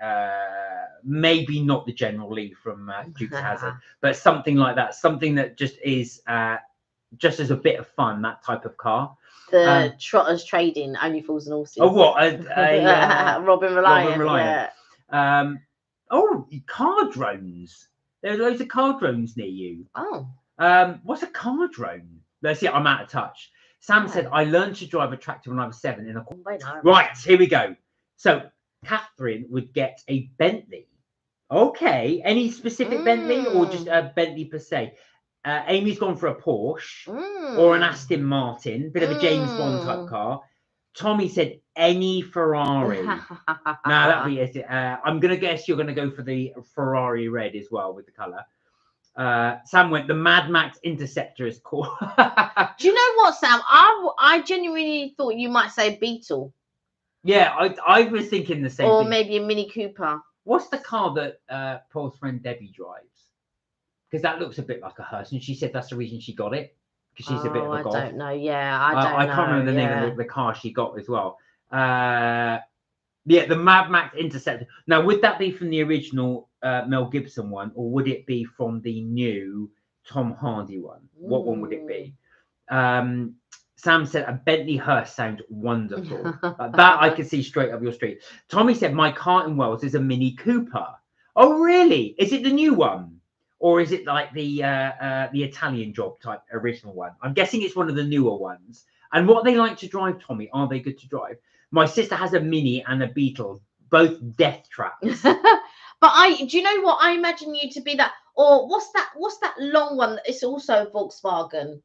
maybe not the General Lee from Dukes of Hazzard, but something like that. Something that just is just as a bit of fun, that type of car.
The Trotters Trading, Only Fools and Horses.
Oh, what?
Robin Reliant.
Yeah. Car drones. There are loads of car drones near you.
Oh.
What's a car drone? Let's see, I'm out of touch. Sam said, I learned to drive a tractor when I was 7 in a... Right, here we go. So Catherine would get a Bentley. Okay. Any specific Bentley or just a Bentley per se? Amy's gone for a Porsche or an Aston Martin, bit of a James Bond type car. Tommy said any Ferrari. Now that'd be it. I'm gonna guess you're gonna go for the Ferrari red as well with the colour. Sam went the Mad Max Interceptor is cool.
Do you know what, Sam? I genuinely thought you might say Beetle.
Yeah, I was thinking the same.
Or
thing.
Maybe a Mini Cooper.
What's the car that Paul's friend Debbie drives? Because that looks a bit like a hearse, and she said that's the reason she got it. Because she's a bit of a golf.
I don't know. Yeah, I don't know.
I can't remember the name of the car she got as well. Yeah, the Mad Max Interceptor. Now, would that be from the original Mel Gibson one, or would it be from the new Tom Hardy one? What one would it be? Sam said a Bentley hearse sounds wonderful. That I can see straight up your street. Tommy said my car in Wales is a Mini Cooper. Oh, really? Is it the new one? Or is it like the Italian job type original one? I'm guessing it's one of the newer ones. And what they like to drive, Tommy, are they good to drive? My sister has a Mini and a Beetle, both death traps.
But do you know what? I imagine you to be that. Or what's that long one? It's also Volkswagen.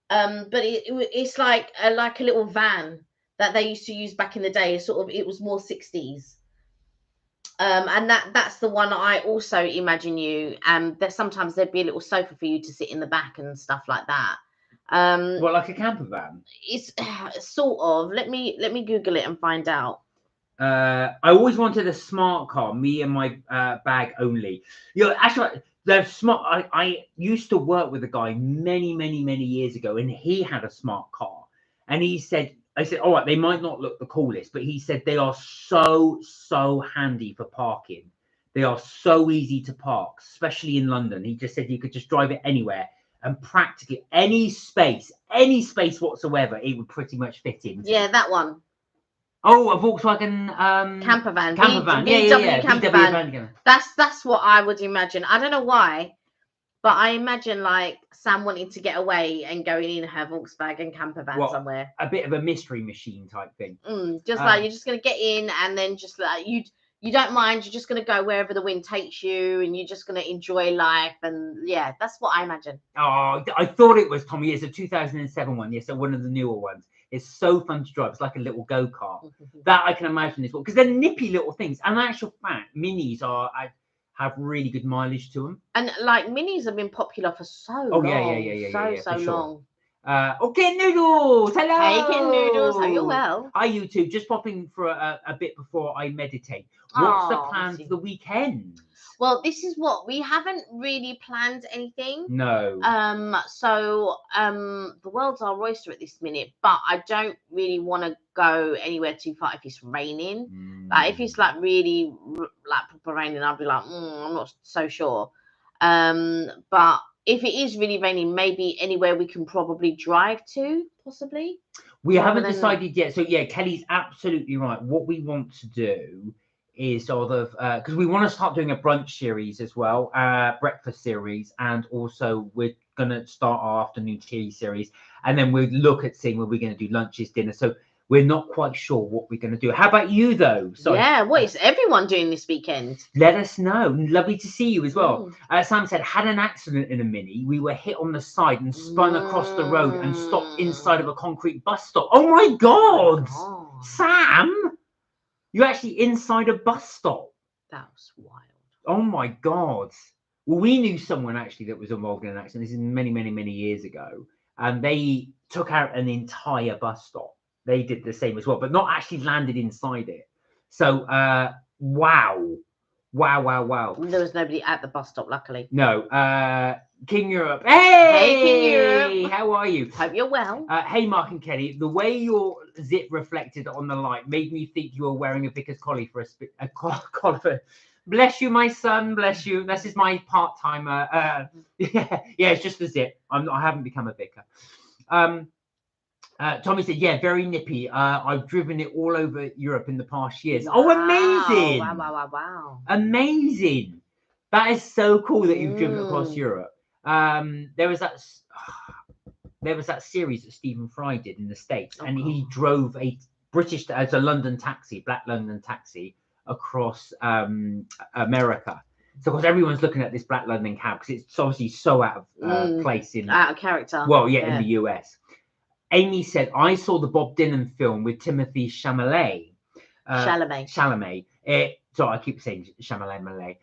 But it's like a little van that they used to use back in the day. It was more 60s. And that's the one I also imagine you. Sometimes there'd be a little sofa for you to sit in the back and stuff like that.
What, like a camper van?
It's sort of. Let me Google it and find out.
I always wanted a smart car, me and my bag only. Actually, they're smart. I used to work with a guy many years ago, and he had a smart car. And he said, I said, all right, they might not look the coolest, but he said they are so handy for parking. They are so easy to park, especially in London. He just said you could just drive it anywhere, and practically any space whatsoever, it would pretty much fit in.
Yeah, that one.
Oh, a Volkswagen
camper van.
Camper van.
VW camper van.
van.
That's what I would imagine. I don't know why, but I imagine like Sam wanting to get away and going in her Volkswagen camper van somewhere.
A bit of a mystery machine type thing.
Just like you're just gonna get in and then just like you don't mind. You're just gonna go wherever the wind takes you, and you're just gonna enjoy life. And yeah, that's what I imagine.
Oh, I thought it was, Tommy. It's a 2007 one. Yes, so one of the newer ones. It's so fun to drive. It's like a little go-kart. That I can imagine as well, because they're nippy little things. And in actual fact, minis have really good mileage to them.
And like minis have been popular for so long. So long.
Kit Noodles, hello.
Hey, Kit Noodles, are you well?
Hi, you two. Just popping for a bit before I meditate. What's the plan for the weekend?
Well, this is what we haven't really planned anything.
No.
So the world's our oyster at this minute, but I don't really want to go anywhere too far if it's raining. Like if it's like really like proper raining, I'll be like, I'm not so sure. But if it is really raining, maybe anywhere we can probably drive to, possibly.
We haven't decided yet. So yeah, Kelly's absolutely right. What we want to do is sort of because we want to start doing a brunch series as well, breakfast series, and also we're going to start our afternoon tea series, and then we'll look at seeing where we're going to do lunches, dinner. So we're not quite sure what we're going to do. How about you though?
Yeah, what is everyone doing this weekend?
Let us know. Lovely to see you as well. Sam said, had an accident in a Mini. We were hit on the side and spun across the road and stopped inside of a concrete bus stop. Oh my God. Sam, you're actually inside a bus stop.
That was wild.
Oh my God. Well, we knew someone actually that was involved in an accident. This is many years ago. And they took out an entire bus stop. They did the same as well, but not actually landed inside it. So, wow.
There was nobody at the bus stop, luckily.
No. King Europe. Hey,
King Europe.
How are you?
Hope you're well.
Hey, Mark and Kelly. The way your zip reflected on the light made me think you were wearing a vicar's collie for a collar. Bless you, my son. Bless you. This is my part-timer. Yeah, it's just the zip. I haven't become a vicar. Tommy said, yeah, very nippy. I've driven it all over Europe in the past years. Wow. Oh, amazing.
Wow.
Amazing. That is so cool that you've driven across Europe. There was that series that Stephen Fry did in the States, and he drove a London taxi, black London taxi, across America. So, of course, everyone's looking at this black London cab because it's obviously so out of place
out of character.
Well, yeah, in the US. Amy said, I saw the Bob Dylan film with Timothy Chalamet. Chalamet. So I keep saying Chalamet.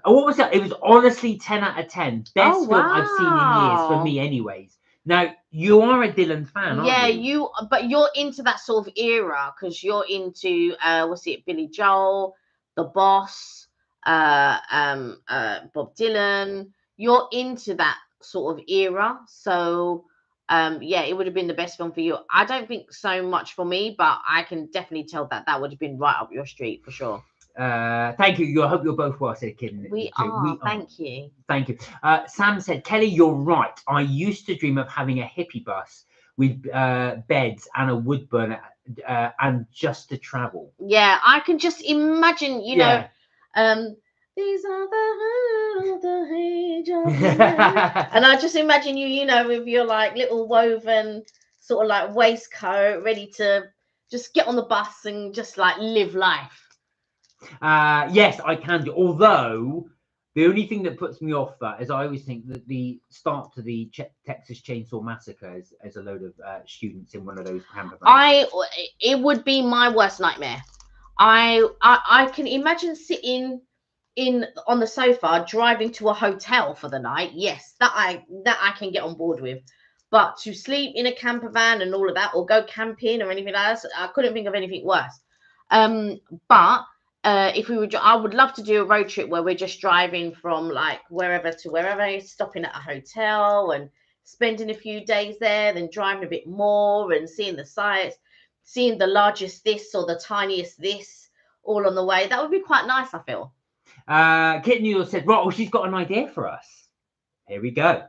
Oh, what was that? It was honestly 10 out of 10. Best film I've seen in years for me anyways. Now, you are a Dylan fan, aren't you?
But you're into that sort of era because you're into, Billy Joel, The Boss, Bob Dylan. You're into that sort of era. So... it would have been the best film for you. I don't think so much for me, but I can definitely tell that would have been right up your street for sure.
Thank you. I hope you're both well, said Kid.
We are. Thank you.
Thank you. Sam said, Kelly, you're right. I used to dream of having a hippie bus with beds and a wood burner and just to travel. Yeah,
I can just imagine, you know, these are the age of and I just imagine you, with your like little woven sort of like waistcoat, ready to just get on the bus and just like live life.
Yes, I can do. Although the only thing that puts me off that is I always think that the start to the Texas Chainsaw Massacre is a load of students in one of those camper vans.
It would be my worst nightmare. I can imagine sitting on the sofa driving to a hotel for the night. Yes, that I can get on board with, but to sleep in a camper van and all of that, or go camping or anything like that, I couldn't think of anything worse. But if we were, I would love to do a road trip where we're just driving from like wherever to wherever, stopping at a hotel and spending a few days there, then driving a bit more and seeing the sights, seeing the largest this or the tiniest this all on the way. That would be quite nice, I feel.
Kit Newell said, right, well, she's got an idea for us. Here we go.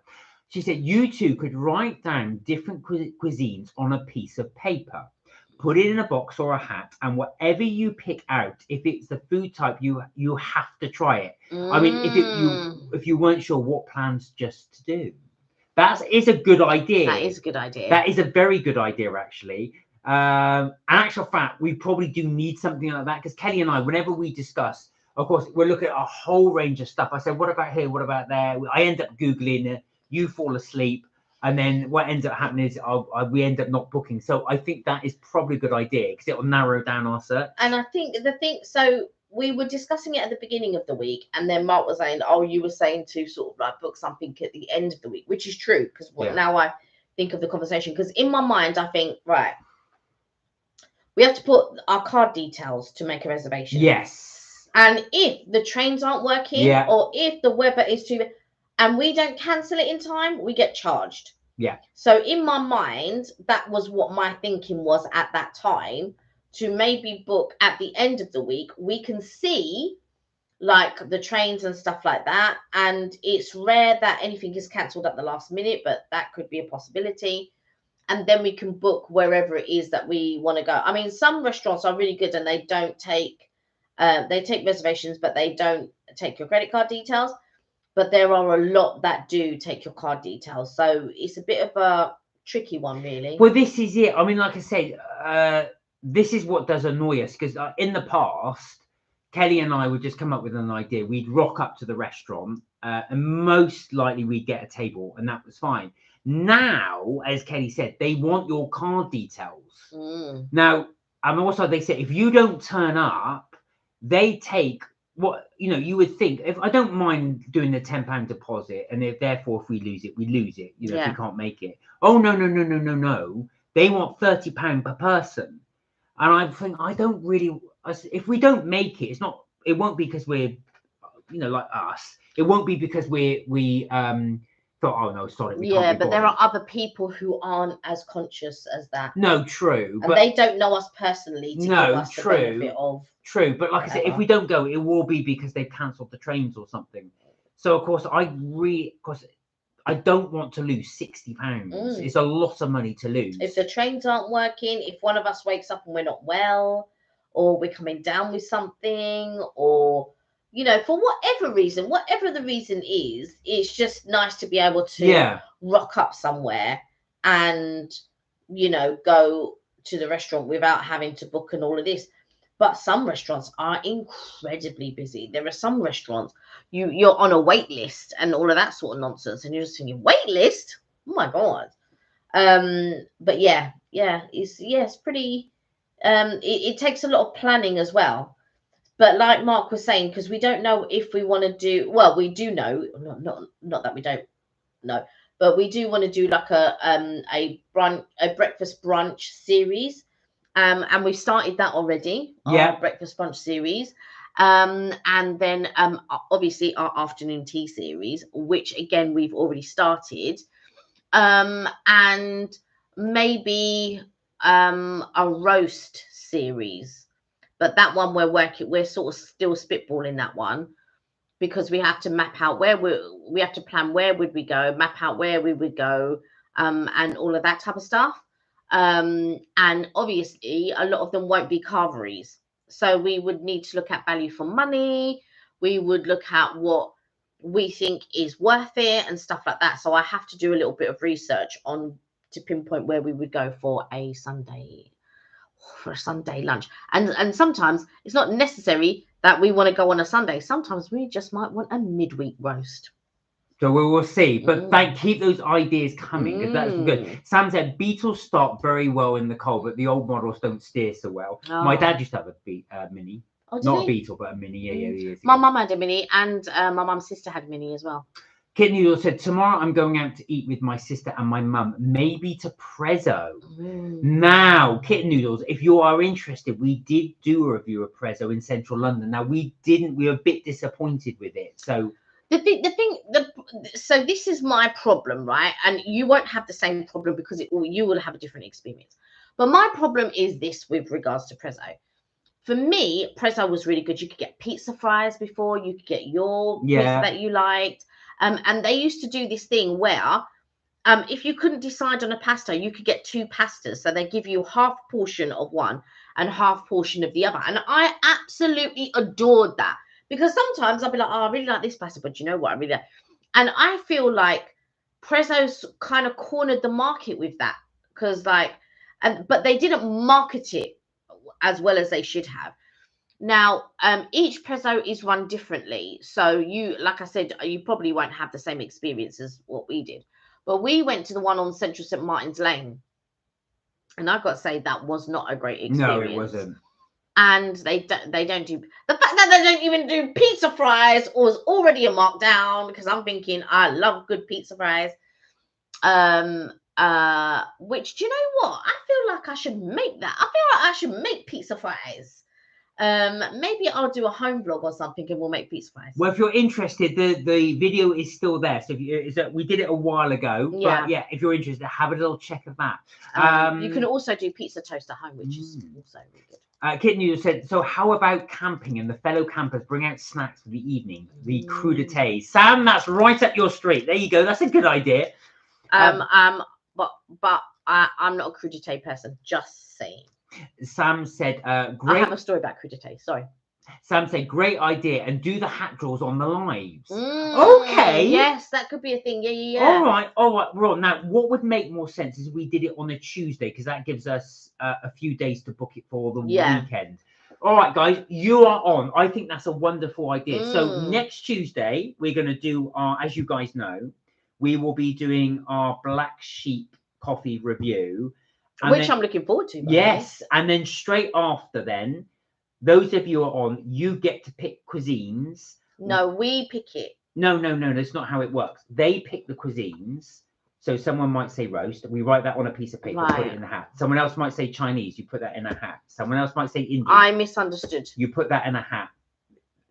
She said, you two could write down different cuisines on a piece of paper, put it in a box or a hat, and whatever you pick out, if it's the food type, you have to try it. I mean, if you weren't sure, what plans just to do? That is a good idea.
That is a good idea.
That is a very good idea, actually. In actual fact, we probably do need something like that, because Kelly and I, whenever we discuss, of course, we're looking at a whole range of stuff. I said, what about here? What about there? I end up Googling it. You fall asleep. And then what ends up happening is we end up not booking. So I think that is probably a good idea, because it will narrow down our search.
And I think so we were discussing it at the beginning of the week, and then Mark was saying, oh, you were saying to sort of like book something at the end of the week, which is true, because now I think of the conversation, because in my mind, I think, right, we have to put our card details to make a reservation.
Yes.
And if the trains aren't working, or if the weather is too, and we don't cancel it in time, we get charged.
Yeah.
So in my mind, that was what my thinking was at that time, to maybe book at the end of the week. We can see like the trains and stuff like that. And it's rare that anything is cancelled at the last minute, but that could be a possibility. And then we can book wherever it is that we want to go. I mean, some restaurants are really good and they don't take, they take reservations, but they don't take your credit card details. But there are a lot that do take your card details. So it's a bit of a tricky one, really.
Well, this is it. I mean, like I said, this is what does annoy us, because in the past, Kelly and I would just come up with an idea. We'd rock up to the restaurant and most likely we'd get a table, and that was fine. Now, as Kelly said, they want your card details. Now, and also they said, if you don't turn up, they take what, you would think, if I don't mind doing the £10 deposit, and therefore if we lose it, we lose it, if we can't make it. Oh, no. They want £30 per person. And I think, I don't really, if we don't make it, it won't be because we're, like us. It won't be because we thought, oh no, sorry.
But there are other people who aren't as conscious as that.
No, true.
And they don't know us personally to give us the benefit of.
True, but like I said, if we don't go, it will be because they've cancelled the trains or something. So of course, I don't want to lose £60. It's a lot of money to lose.
If the trains aren't working, if one of us wakes up and we're not well, or we're coming down with something, or for whatever the reason is, it's just nice to be able to rock up somewhere and go to the restaurant without having to book and all of this. But some restaurants are incredibly busy. There are some restaurants you're on a wait list and all of that sort of nonsense, and you're just thinking, wait list? Oh my god. But it's pretty. It takes a lot of planning as well. But like Mark was saying, because we don't know if we want to do. Well, we do know. Not that we don't know, but we do want to do like a breakfast brunch series. And we've started that already, our breakfast brunch series. And then obviously our afternoon tea series, which again, we've already started. And maybe a roast series. But that one we're sort of still spitballing that one, because we have to map out we have to plan where would we go, map out where we would go, and all of that type of stuff. And obviously a lot of them won't be carveries, so we would need to look at value for money. We would look at what we think is worth it and stuff like that. So I have to do a little bit of research to pinpoint where we would go for a Sunday lunch. And sometimes it's not necessary that we want to go on a Sunday. Sometimes we just might want a midweek roast.
So we will see, but keep those ideas coming, because that's good. Sam said Beetles start very well in the cold, but the old models don't steer so well. My dad used to have a Mini, not a Beetle, but a Mini. Yeah.
My mum had a Mini, and my mum's sister had a Mini as well.
Kit Noodle said, tomorrow I'm going out to eat with my sister and my mum, maybe to Prezzo. Now, Kit Noodles, if you are interested, we did do a review of Prezzo in central London. Now, we were a bit disappointed with it. So
so this is my problem, right? And you won't have the same problem because you will have a different experience. But my problem is this with regards to Prezzo. For me, Prezzo was really good. You could get pizza fries before, you could get your pizza that you liked. And they used to do this thing where if you couldn't decide on a pasta, you could get 2 pastas. So they give you half portion of one and half portion of the other. And I absolutely adored that. Because sometimes I'll be like, oh, I really like this pasta, but you know what? I really like. And I feel like Prezzo's kind of cornered the market with that. Because but they didn't market it as well as they should have. Now, each Prezzo is run differently. So like I said, you probably won't have the same experience as what we did. But we went to the one on Central St. Martin's Lane. And I've got to say, that was not a great experience.
No, it wasn't.
And they don't do... The fact that they don't even do pizza fries was already a markdown. Because I'm thinking, I love good pizza fries. Which, do you know what? I feel like I should make that. I feel like I should make pizza fries. Maybe I'll do a home vlog or something and we'll make pizza fries.
Well, if you're interested, the video is still there. So we did it a while ago.
Yeah.
But yeah, if you're interested, have a little check of that.
You can also do pizza toast at home, which is also really good.
Kit News said, so how about camping and the fellow campers bring out snacks for the evening? The crudités. Sam, that's right up your street. There you go. That's a good idea.
But I'm not a crudité person. Just saying.
Sam said, great.
I have a story about crudité. Sorry.
Sam said, great idea. And do the hat draws on the lives. Okay.
Yes, that could be a thing. Yeah.
All right. Well, now, what would make more sense is we did it on a Tuesday because that gives us a few days to book it for the weekend. All right, guys, you are on. I think that's a wonderful idea. So next Tuesday, we're going to do our, as you guys know, we will be doing our Black Sheep coffee review.
Which I'm looking forward to.
Yes. And then straight after then, those of you are on, you get to pick cuisines.
No, we pick it.
No, that's not how it works. They pick the cuisines. So someone might say roast. We write that on a piece of paper, put it in the hat. Someone else might say Chinese. You put that in a hat. Someone else might say Indian.
I misunderstood.
You put that in a hat.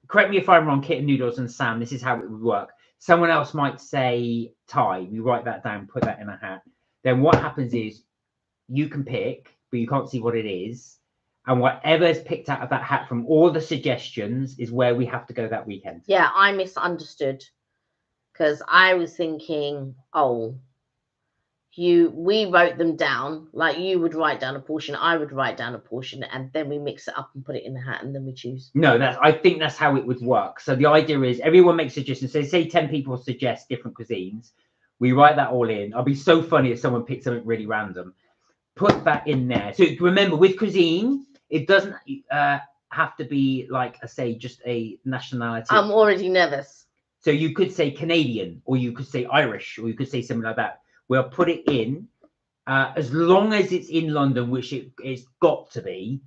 Correct me if I'm wrong, Kit and Noodles and Sam. This is how it would work. Someone else might say Thai. We write that down, put that in a hat. Then what happens is you can pick, but you can't see what it is. And whatever is picked out of that hat from all the suggestions is where we have to go that weekend.
Yeah, I misunderstood. Because I was thinking, we wrote them down. Like you would write down a portion, I would write down a portion, and then we mix it up and put it in the hat, and then we choose.
No, I think that's how it would work. So the idea is everyone makes suggestions. So say 10 people suggest different cuisines. We write that all in. It'll be so funny if someone picks something really random. Put that in there. So remember, with cuisine, it doesn't have to be like, say, just a nationality.
I'm already nervous.
So you could say Canadian, or you could say Irish, or you could say something like that. We'll put it in. As long as it's in London, which it's got to be,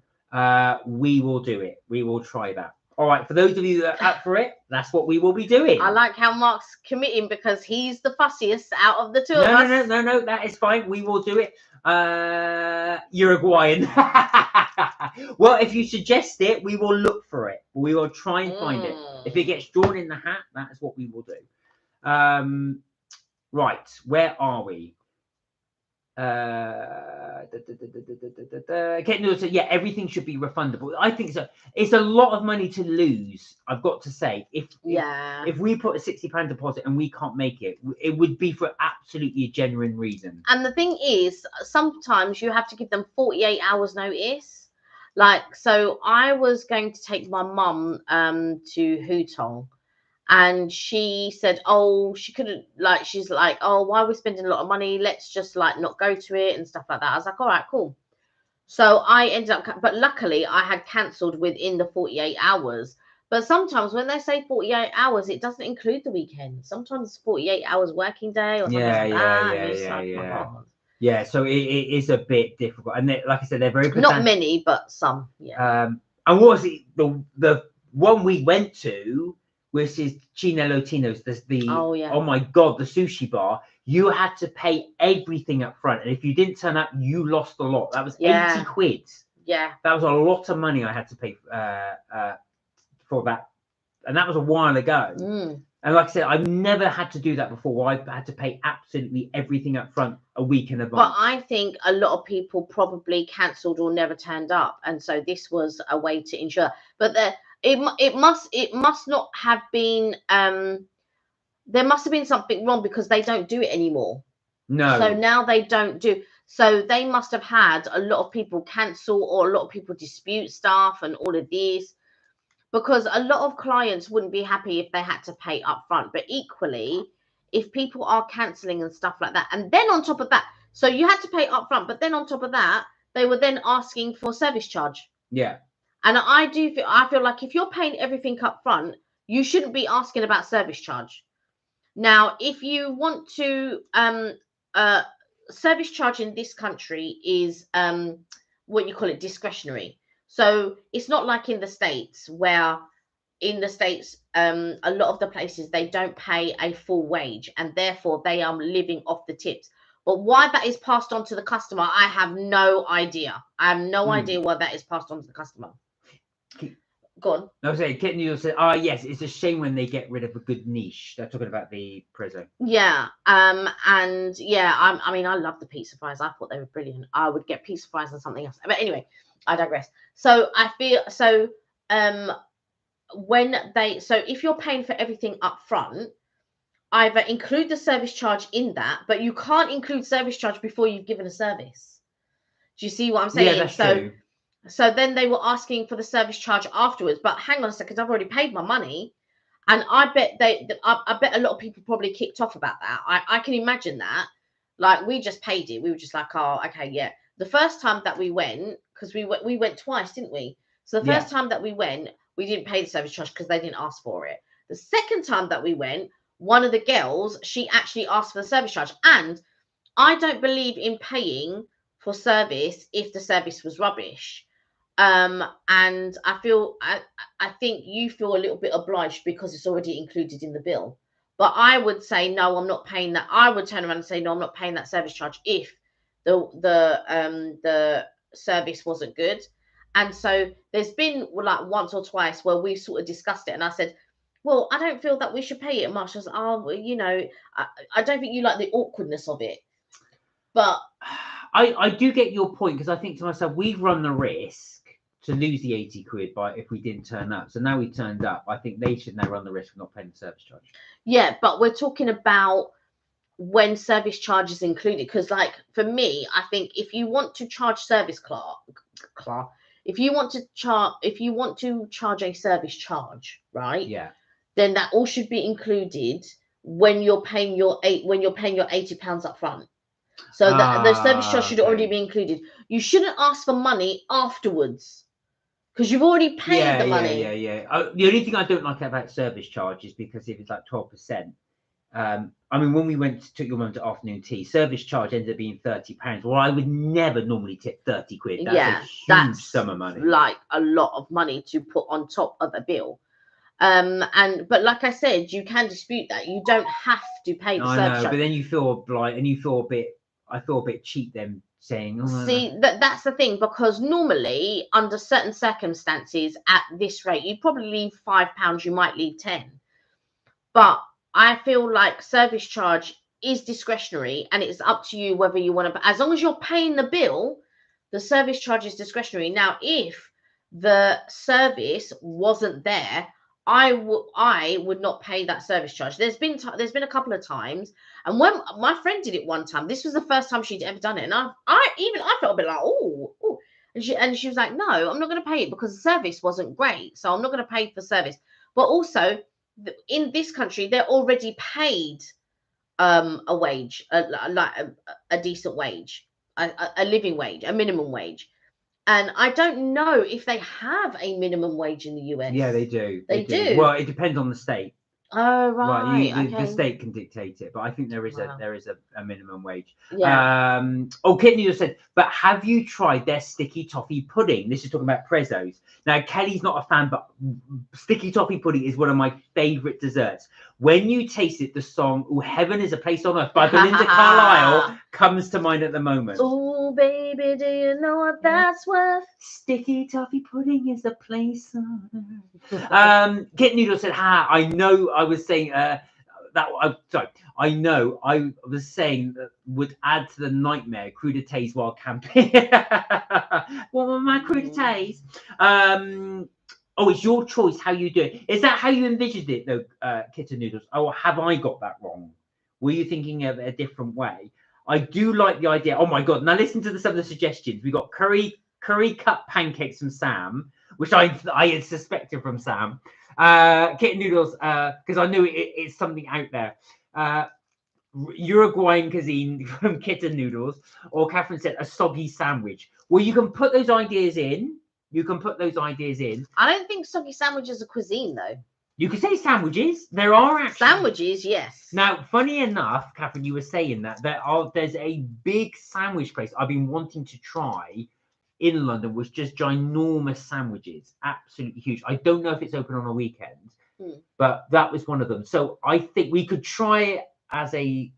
we will do it. We will try that. All right, for those of you that are up for it, that's what we will be doing.
I like how Mark's committing because he's the fussiest out of the two of us.
No, that is fine. We will do it. Uruguayan. Well, if you suggest it, we will look for it. We will try and find it. If it gets drawn in the hat, that is what we will do. Right, where are we? Yeah, everything should be refundable. I think so. It's a lot of money to lose, I've got to say. If we put a £60 deposit and we can't make it, it would be for absolutely a genuine reason.
And the thing is, sometimes you have to give them 48 hours notice. Like, so I was going to take my mum to Hutong. And she said, she couldn't, like, she's like, why are we spending a lot of money? Let's just, like, not go to it and stuff like that. I was like, all right, cool. So I ended up, but luckily I had cancelled within the 48 hours. But sometimes when they say 48 hours, it doesn't include the weekend. Sometimes it's 48 hours working day or something like that.
Yeah, so it is a bit difficult. And like I said, they're very...
Not many, but some,
and what was it? The one we went to... which is Chinelotino's,
Oh, yeah.
oh my God, the sushi bar. You had to pay everything up front. And if you didn't turn up, you lost a lot. That was 80 quid.
Yeah.
That was a lot of money I had to pay for that. And that was a while ago. And like I said, I've never had to do that before. I had to pay absolutely everything up front a week in advance.
But I think a lot of people probably cancelled or never turned up. And so this was a way to ensure. But it must not have been, there must have been something wrong because they don't do it anymore.
No.
So now they don't do. So they must have had a lot of people cancel or a lot of people dispute stuff and all of this, because a lot of clients wouldn't be happy if they had to pay up front. But equally, if people are cancelling and stuff like that, and then on top of that, so you had to pay up front, but then on top of that, they were then asking for service charge.
Yeah.
And I feel like if you're paying everything up front, you shouldn't be asking about service charge. Now, if you want to, service charge in this country is what you call it, discretionary. So it's not like in the States, where in the States, a lot of the places, they don't pay a full wage and therefore they are living off the tips. But why that is passed on to the customer, I have no idea. I have no idea why that is passed on to the customer. Go on.
I was saying, Kitten, you said, oh yes, it's a shame when they get rid of a good niche. They're talking about the prison.
Yeah. And yeah, I mean, I love the pizza fries. I thought they were brilliant. I would get pizza fries and something else. But anyway, I digress. So I feel so. So if you're paying for everything up front, either include the service charge in that, but you can't include service charge before you've given a service. Do you see what I'm saying?
Yeah, that's true.
So then they were asking for the service charge afterwards. But hang on a second, I've already paid my money, and I bet I bet a lot of people probably kicked off about that. I can imagine that. Like, we just paid it. We were just like, oh, okay, yeah. The first time that we went, because we went twice, didn't we? So the first time that we went, we didn't pay the service charge because they didn't ask for it. The second time that we went, one of the girls, she actually asked for the service charge. And I don't believe in paying for service if the service was rubbish. And I think you feel a little bit obliged because it's already included in the bill. But I would say, no, I'm not paying that. I would turn around and say, no, I'm not paying that service charge if the service wasn't good. And so there's been like once or twice where we sort of discussed it, and I said, well, I don't feel that we should pay it. Marshall's, oh, well, you know, I don't think you like the awkwardness of it. But
I do get your point, because I think to myself, we've run the risk to lose the 80 quid if we didn't turn up. So now we turned up. I think they should now run the risk of not paying the service charge. Yeah,
but we're talking about when service charge is included. Because, like, for me, I think if you want to charge service if you want to charge a service charge, right?
Yeah.
Then that all should be included when you're paying your £80 up front. So the service charge should already be included. You shouldn't ask for money afterwards, because you've already paid the money.
Yeah. The only thing I don't like about service charge is because if it's like 12%, I mean, when we took your mum to afternoon tea, service charge ended up being £30. Well, I would never normally tip 30 quid. That's a huge sum of money.
Like a lot of money to put on top of a bill. But like I said, you can dispute that. You don't have to pay the service charge.
But then you feel like, and you feel a bit. I feel a bit cheap then saying. Oh,
see, that's the thing, because normally under certain circumstances at this rate, you'd probably leave £5. You might leave 10. But I feel like service charge is discretionary, and it's up to you whether you want to. As long as you're paying the bill, the service charge is discretionary. Now, if the service wasn't there, I would not pay that service charge. There's been a couple of times, and when my friend did it one time, this was the first time she'd ever done it, and I felt a bit like, oh, and she was like, no, I'm not going to pay it because the service wasn't great, so I'm not going to pay for service. But also, in this country, they're already paid a wage, like a decent wage, a living wage, a minimum wage. And I don't know if they have a minimum wage in the US.
Yeah, they do.
They do.
Well, it depends on the state.
Oh,
Right,
right.
the
Okay.
state can dictate it, but I think there is
Wow.
a minimum wage.
Yeah.
Kitten just said, but have you tried their sticky toffee pudding? This is talking about Prezzo's. Now, Kelly's not a fan, but sticky toffee pudding is one of my favourite desserts. When you taste it, the song "Oh Heaven Is a Place on Earth" by Belinda Carlisle comes to mind at the moment.
Oh, baby, do you know what that's worth?
Sticky toffee pudding is a place on earth. Kit Noodle said, I know I was saying I know I was saying that would add to the nightmare crudités while camping. What were my crudités? It's your choice how you do it. Is that how you envisioned it though, Kitten Noodles? Or have I got that wrong? Were you thinking of it a different way? I do like the idea. Oh my god! Now listen to some of the suggestions. We got curry cut pancakes from Sam, which I had suspected from Sam. Kitten Noodles, because I knew it's something out there. Uruguayan cuisine from Kitten Noodles, or Catherine said a soggy sandwich. Well, you can put those ideas in.
I don't think soggy sandwich is a cuisine though.
You could say sandwiches. There are actually
sandwiches, yes.
Now, funny enough, Catherine, you were saying that there's a big sandwich place I've been wanting to try in London, which just ginormous sandwiches, absolutely huge. I don't know if it's open on a weekend, but that was one of them. So I think we could try it as an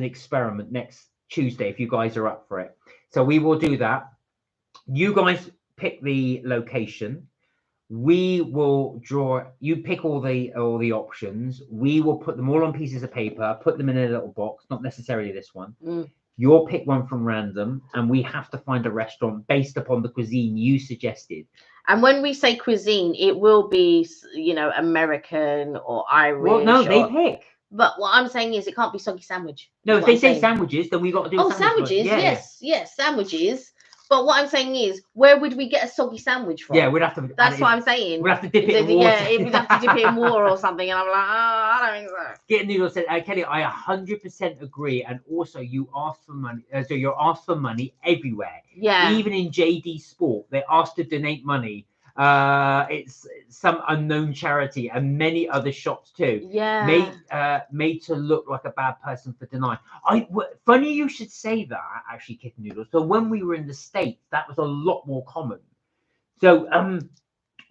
experiment next Tuesday if you guys are up for it. So we will do that. You guys pick the location. We will draw. You pick all the options. We will put them all on pieces of paper, put them in a little box. Not necessarily this one. You'll pick one from random, and we have to find a restaurant based upon the cuisine you suggested.
And when we say cuisine, it will be, American or Irish.
Well, no, they pick.
But what I'm saying is, it can't be soggy sandwich.
No, if they say sandwiches, then we got to do.
Sandwiches. Yes, sandwiches. But what I'm saying is, where would we get a soggy sandwich from?
Yeah, we'd have to.
That's what I'm saying.
We'd have to dip it in water.
Yeah, we'd have to dip it in water or something. And I'm like, I don't think so.
Get Noodle said, Kelly, I 100% agree. And also, you asked for money. So you're asked for money everywhere.
Yeah.
Even in JD Sport, they asked to donate money. It's some unknown charity and many other shops too.
Yeah.
Made to look like a bad person for denying. Funny you should say that, actually, Kitten Noodle. So when we were in the States, that was a lot more common. So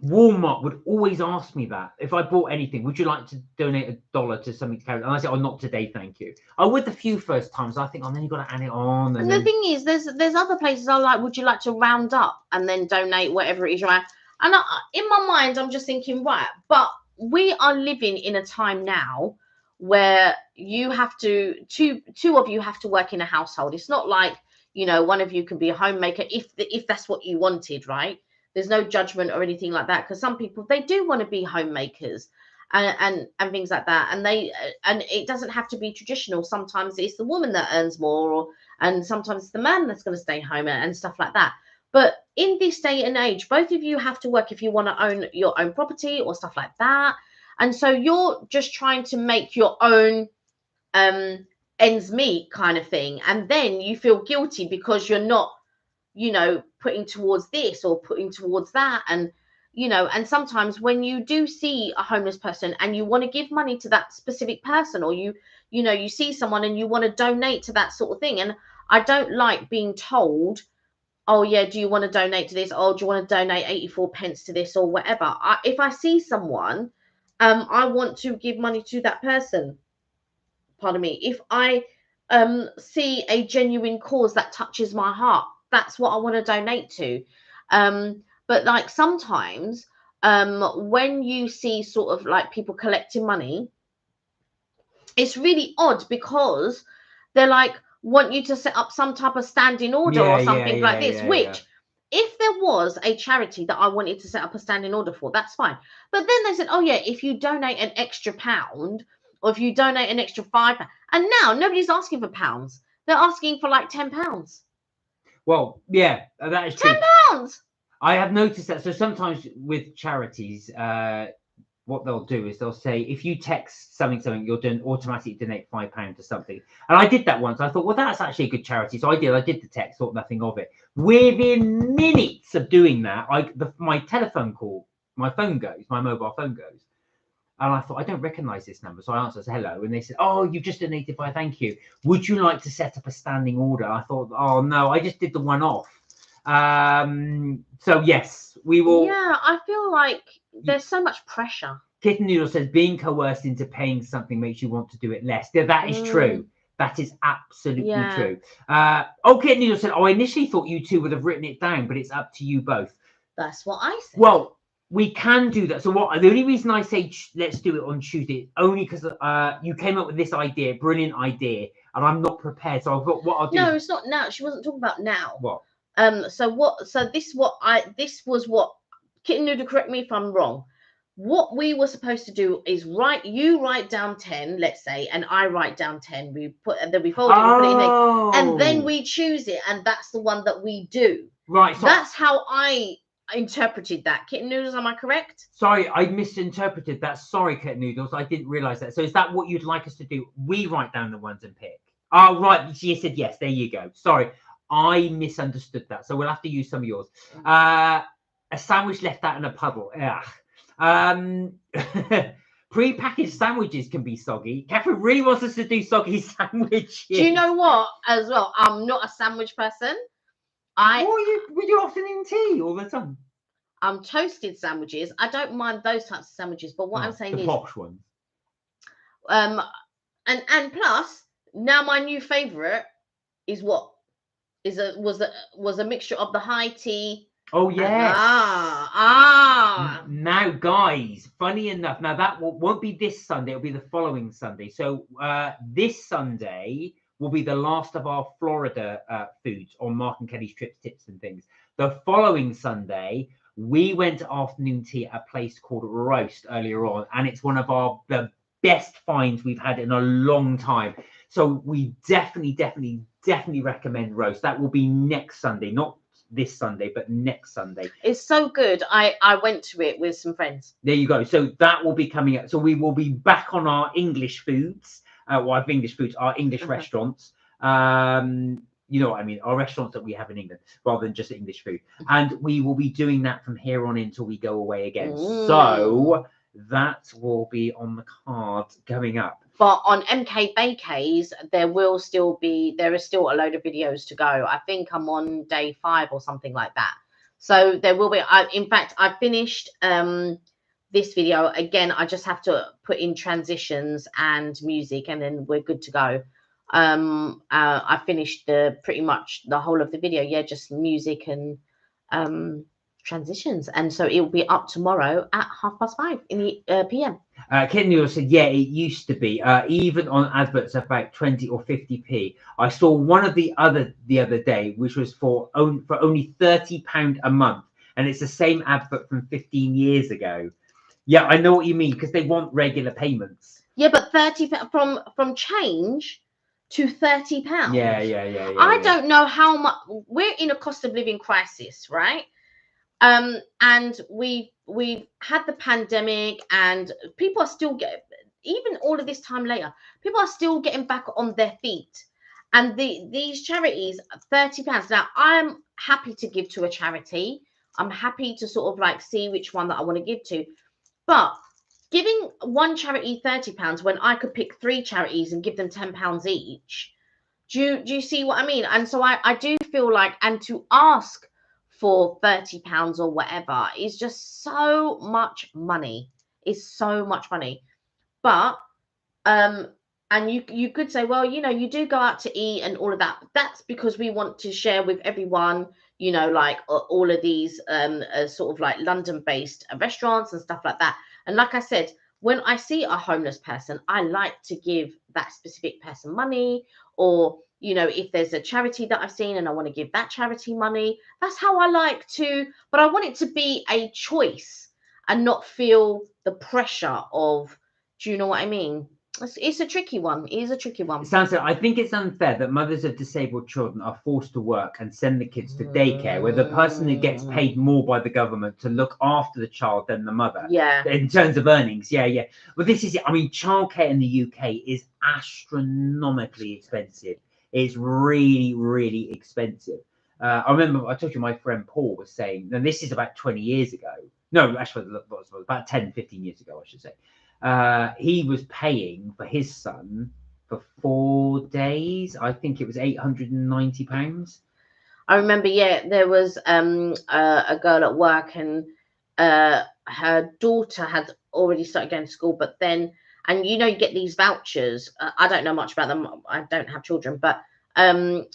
Walmart would always ask me that if I bought anything, would you like to donate $1 to something to carry? And I said, oh, not today, thank you. I would the few first times. I think, then you got to add it on.
And the thing is, there's other places I like. Would you like to round up and then donate whatever it is you're at? And in my mind, I'm just thinking, right, but we are living in a time now where you have to, two of you have to work in a household. It's not like, one of you can be a homemaker if that's what you wanted, right? There's no judgment or anything like that, because some people, they do want to be homemakers and things like that. And it doesn't have to be traditional. Sometimes it's the woman that earns more, and sometimes it's the man that's going to stay home and stuff like that. But in this day and age, both of you have to work if you want to own your own property or stuff like that. And so you're just trying to make your own ends meet kind of thing. And then you feel guilty because you're not, putting towards this or putting towards that. And, and sometimes when you do see a homeless person and you want to give money to that specific person, or you see someone and you want to donate to that sort of thing. And I don't like being told, oh yeah, do you want to donate to this? Oh, do you want to donate 84 pence to this or whatever? If I see someone, I want to give money to that person. Pardon me. If I see a genuine cause that touches my heart, that's what I want to donate to. But like sometimes when you see sort of like people collecting money, it's really odd because they're like, want you to set up some type of standing order or something like this, which if there was a charity that I wanted to set up a standing order for, that's fine. But then they said, oh yeah, if you donate an extra £1, or if you donate an extra £5, and now nobody's asking for pounds, they're asking for like £10.
Well, yeah, that is true.
£10.
I have noticed that. So sometimes with charities, what they'll do is they'll say, if you text something, you'll automatically donate £5 to something. And I did that once. I thought, well, that's actually a good charity. So I did the text, thought nothing of it. Within minutes of doing that, my phone goes, my mobile phone goes. And I thought, I don't recognize this number. So I answered, hello. And they said, oh, you've just donated by thank you. Would you like to set up a standing order? I thought, oh, no, I just did the one off. So, yes, we will.
Yeah, I feel like there's so much pressure.
Kitten Noodle says, being coerced into paying something makes you want to do it less. Yeah, that is true. That is absolutely true. Kitten Noodle said, oh, I initially thought you two would have written it down, but it's up to you both.
That's what I said.
Well, we can do that. So the only reason I say let's do it on Tuesday only because you came up with this idea, brilliant idea, and I'm not prepared. So I thought, what I'll do.
No, it's not now. She wasn't talking about now.
What?
So this was what Kitten Noodle, correct me if I'm wrong. What we were supposed to do is you write down 10, let's say, and I write down 10. Then we fold it, we put it in there, and then we choose it, and that's the one that we do.
Right. So
that's how I interpreted that. Kitten Noodles, am I correct?
Sorry, I misinterpreted that. Sorry, Kitten Noodles, I didn't realize that. So is that what you'd like us to do? We write down the ones and pick. Oh, right. She said yes. There you go. Sorry, I misunderstood that. So we'll have to use some of yours. A sandwich left out in a puddle. Pre-packaged sandwiches can be soggy. Catherine really wants us to do soggy sandwiches.
Do you know what? As well, I'm not a sandwich person.
Were you often in tea all the time?
Toasted sandwiches. I don't mind those types of sandwiches, but what I'm saying
the
is
posh ones.
And plus, now my new favorite is what was a mixture of the high tea.
Oh yes. Now, guys, funny enough, now that won't be this Sunday. It'll be the following Sunday. So this Sunday will be the last of our Florida foods on Mark and Kelly's trips, tips, and things. The following Sunday, we went to afternoon tea at a place called Roast earlier on, and it's one of the best finds we've had in a long time. So we definitely recommend Roast. That will be next Sunday, not this Sunday, but next Sunday.
It's so good. I went to it with some friends.
There you go. So that will be coming up. So we will be back on our English foods. Our English restaurants. You know what I mean? Our restaurants that we have in England, rather than just English food. And we will be doing that from here on until we go away again. So that will be on the cards going up.
But on MK Bakeries, there is still a load of videos to go. I think I'm on day 5 or something like that. So there will be. In fact, I finished this video. Again, I just have to put in transitions and music, and then we're good to go. I finished pretty much the whole of the video. Yeah, just music and transitions, and so it will be up tomorrow at 5:30 in the PM.
Ken Newell said, yeah, it used to be even on adverts about 20 or 50p. I saw one of the other day, which was for only £30 a month, and it's the same advert from 15 years ago. Yeah, I know what you mean, because they want regular payments.
Yeah, but 30 from change to £30.
Yeah.
I don't know how much. We're in a cost of living crisis, right? And we've had the pandemic, and people are still even all of this time later, people are still getting back on their feet. And these charities, £30. Now, I'm happy to give to a charity. I'm happy to sort of like see which one that I want to give to. But giving one charity £30 when I could pick 3 charities and give them £10 each. Do you see what I mean? And so I do feel like, and to ask for £30 or whatever is just so much money. It's so much money. But and you could say, well, you know, you do go out to eat and all of that. That's because we want to share with everyone, you know, like all of these sort of like London-based restaurants and stuff like that. And like I said, when I see a homeless person, I like to give that specific person money, or, you know, if there's a charity that I've seen and I want to give that charity money, that's how I like to, but I want it to be a choice and not feel the pressure of, do you know what I mean? It's a tricky one. It is a tricky one.
I think it's unfair that mothers of disabled children are forced to work and send the kids to daycare, where the person who gets paid more by the government to look after the child than the mother.
Yeah.
In terms of earnings. Yeah. Well, this is it. I mean, childcare in the UK is astronomically expensive. It's really, really expensive. I remember I told you my friend Paul was saying, and this is about 20 years ago. No, actually, about 10, 15 years ago, I should say. he was paying for his son for 4 days. I think it was £890.
I remember, yeah, there was a girl at work, and her daughter had already started going to school, but then, and you know, you get these vouchers. I don't know much about them. I don't have children, but her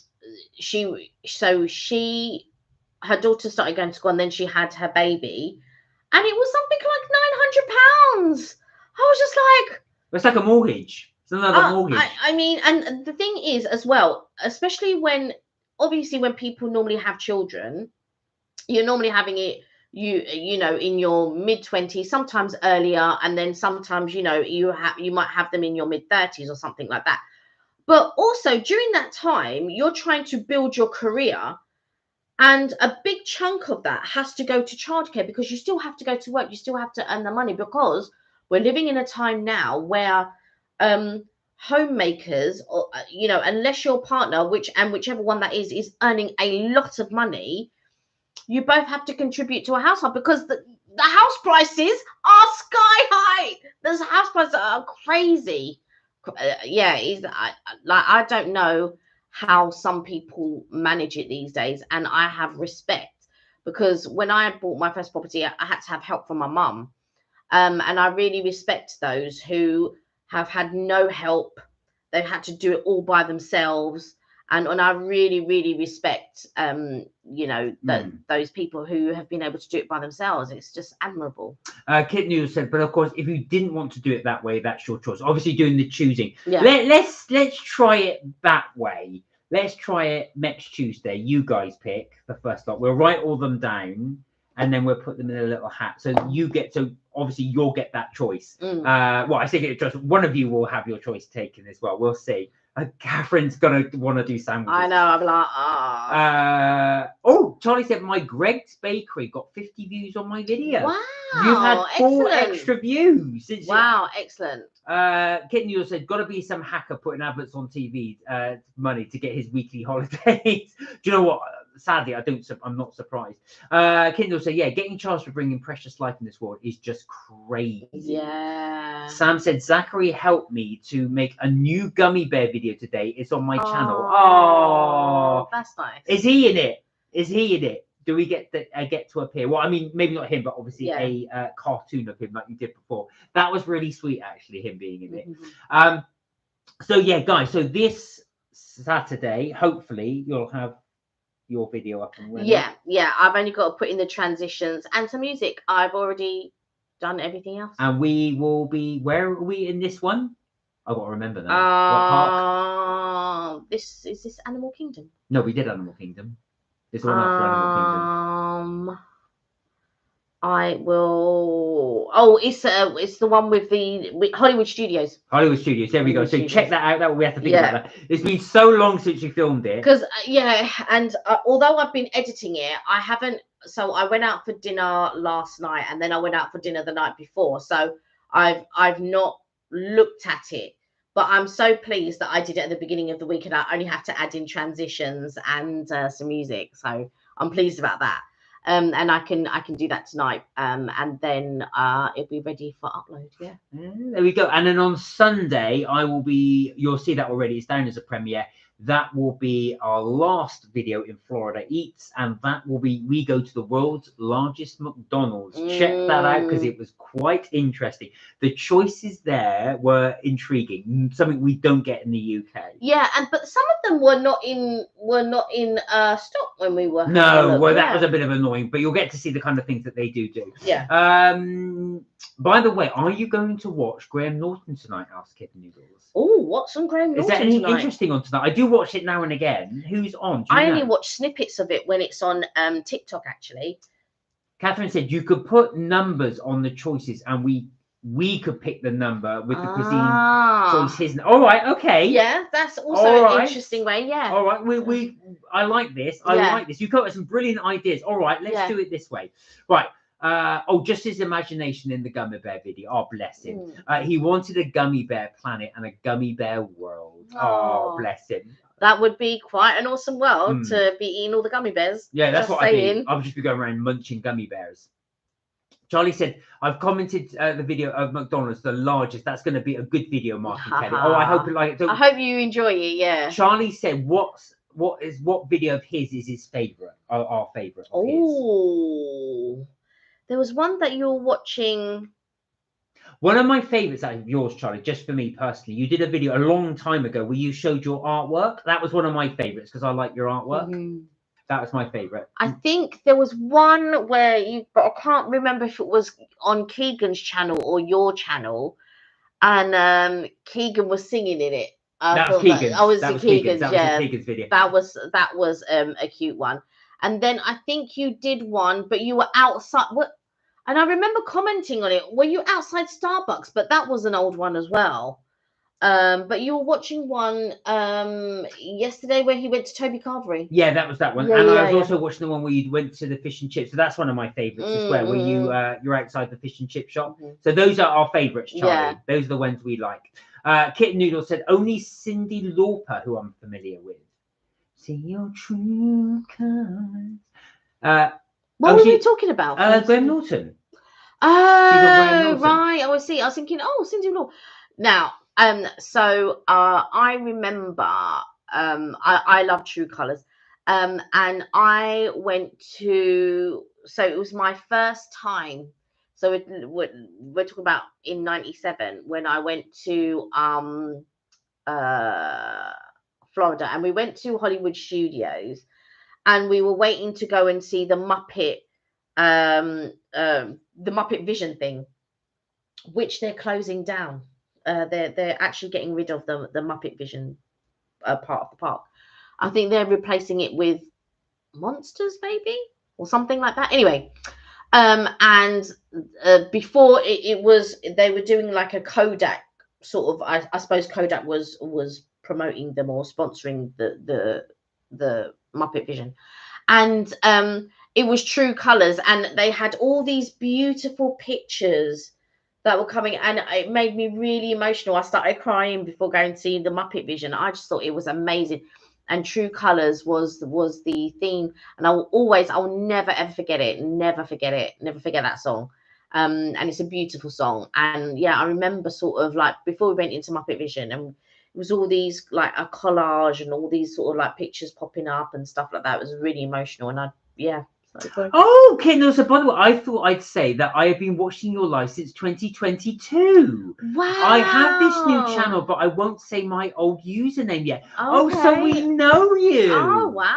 daughter started going to school, and then she had her baby, and it was something like £900. I was just like,
it's like a mortgage. It's another mortgage.
I mean, and the thing is as well, especially when, obviously, when people normally have children, you're normally having it, you know, in your mid-20s, sometimes earlier, and then sometimes, you know, you might have them in your mid-30s or something like that. But also during that time, you're trying to build your career, and a big chunk of that has to go to childcare, because you still have to go to work, you still have to earn the money, because we're living in a time now where homemakers, or you know, unless your partner, whichever one that is earning a lot of money, you both have to contribute to a household, because the house prices are sky high. Those house prices are crazy. Yeah, I don't know how some people manage it these days, and I have respect, because when I bought my first property, I had to have help from my mum, and I really respect those who have had no help. They've had to do it all by themselves, and I really, really respect you know, those people who have been able to do it by themselves. It's just admirable.
Kit News said, but of course, if you didn't want to do it that way, that's your choice. Obviously, doing the choosing.
Yeah.
Let's try it that way. Let's try it next Tuesday. You guys pick the first lot. We'll write all them down, and then we'll put them in a little hat. So you get, so obviously you'll get that choice. Well, I say get a choice. One of you will have your choice taken as well. We'll see. Catherine's gonna want to do sandwiches.
I know. I'm like,
oh, Charlie said my Greg's Bakery got 50 views on my video.
wow,
you've had 4
excellent.
extra views.
Wow, excellent.
Kitten News said, got to be some hacker putting adverts on TV, money to get his weekly holidays. Do you know what? Sadly, I'm not surprised. Kindle said, yeah, getting charged for bringing precious life in this world is just crazy.
Yeah.
Sam said, Zachary helped me to make a new gummy bear video today. It's on my channel.
Oh, that's nice.
Is he in it? Do we get to appear? Well, I mean, maybe not him, but obviously a cartoon of him like you did before. That was really sweet, actually, him being in it. So yeah, guys. So this Saturday, hopefully, you'll have your video up and running.
Yeah. I've only got to put in the transitions and some music. I've already done everything else.
And we will be. Where are we in this one? I've got to remember that. What park?
Is this Animal Kingdom?
No, we did Animal Kingdom. This one after Animal Kingdom.
I will. Oh, it's the one with Hollywood Studios.
Hollywood Studios. There we go. So check that out. That we have to think about that. It's been so long since you filmed it.
Because and although I've been editing it, I haven't. So I went out for dinner last night, and then I went out for dinner the night before. So I've not looked at it. But I'm so pleased that I did it at the beginning of the week, and I only have to add in transitions and some music. So I'm pleased about that. And I can do that tonight. And then it'll be ready for upload. Yeah.
There we go. And then on Sunday, you'll see that already. It's down as a premiere. That will be our last video in Florida Eats, and that will be we go to the world's largest McDonald's. Check that out, because it was quite interesting. The choices there were intriguing, something we don't get in the UK.
Yeah, but some of them were not in stock when we were.
No, well, that was a bit of annoying, but you'll get to see the kind of things that they do.
Yeah.
By the way, are you going to watch Graham Norton tonight? Asked Kitten Noodles.
Oh, what's on Graham Norton?
Is there anything interesting on tonight? I do watch it now and again. Who's on?
I only watch snippets of it when it's on TikTok, actually.
Catherine said you could put numbers on the choices, and we could pick the number with the cuisine choices. All right, okay.
Yeah, that's also an interesting way. Yeah.
All right, I like this. I like this. You come up with some brilliant ideas. All right, let's do it this way. Right. Just his imagination in the gummy bear video. Oh, bless him. He wanted a gummy bear planet and a gummy bear world. Oh, bless him.
That would be quite an awesome world to be eating all the gummy bears.
Yeah, that's what I do. I would just be going around munching gummy bears. Charlie said, I've commented the video of McDonald's, the largest. That's going to be a good video, Mark and Kelly. Oh, I hope you like it. So
I hope you enjoy it, yeah.
Charlie said, what video of his is his favourite, our favourite of his?
Oh, there was one that you were watching.
One of my favourites out of yours, Charlie, just for me personally, you did a video a long time ago where you showed your artwork. That was one of my favourites because I like your artwork. Mm-hmm. That was my favourite.
I think there was one where but I can't remember if it was on Keegan's channel or your channel, and Keegan was singing in it.
That was Keegan's.
That was
Keegan's.
Yeah,
Keegan's video.
That was a cute one. And then I think you did one, but you were outside. And I remember commenting on it. Were you outside Starbucks? But that was an old one as well. But you were watching one yesterday where he went to Toby Carvery.
Yeah, that was that one. Yeah, and I was also watching the one where you went to the fish and chips. So that's one of my favourites as well, where you're outside the fish and chip shop. So those are our favourites, Charlie. Yeah. Those are the ones we like. Kitten Noodle said, only Cyndi Lauper, who I'm familiar with. See your true colours.
What were we talking about?
Graham Norton.
Oh, right. Oh, I see. I was thinking, Cyndi Lauper. Now, so I remember I love True Colours, and I went to, so it was my first time. So we're talking about in '97 when I went to Florida, and we went to Hollywood Studios, and we were waiting to go and see the Muppet Vision thing, which they're closing down. They're actually getting rid of the Muppet Vision part of the park. I think they're replacing it with Monsters, maybe, or something like that. Anyway, and before it was, they were doing like a Kodak sort of. I suppose Kodak was promoting them or sponsoring the Muppet Vision, and it was True Colours, and they had all these beautiful pictures that were coming, and it made me really emotional. I started crying before going to see the Muppet Vision. I just thought it was amazing, and True Colours was the theme, and I'll never ever forget it. Never forget that song. And it's a beautiful song. And yeah, I remember sort of like before we went into Muppet Vision, and it was all these like a collage and all these sort of like pictures popping up and stuff like that. It was really emotional, and
Oh, Kendall, so by the way, I thought I'd say that I have been watching your live since 2022.
Wow.
I have this new channel, but I won't say my old username yet. Okay. Oh, so we know you.
Oh, wow.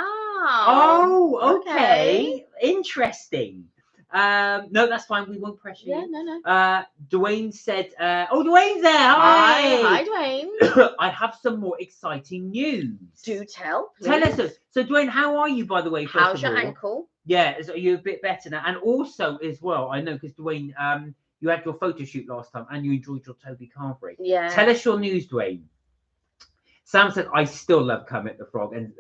Oh, okay. Interesting. No, that's fine. We won't pressure you.
Yeah, no.
Dwayne said, Dwayne's there.
Hi, Dwayne.
I have some more exciting news.
Do tell. Please.
Tell us. So, Dwayne, how are you, by the way?
How's your ankle?
Yeah, are you a bit better now? And also, as well, I know because Dwayne, you had your photo shoot last time and you enjoyed your Toby Carvery.
Yeah.
Tell us your news, Dwayne. Sam said, I still love Kermit the Frog and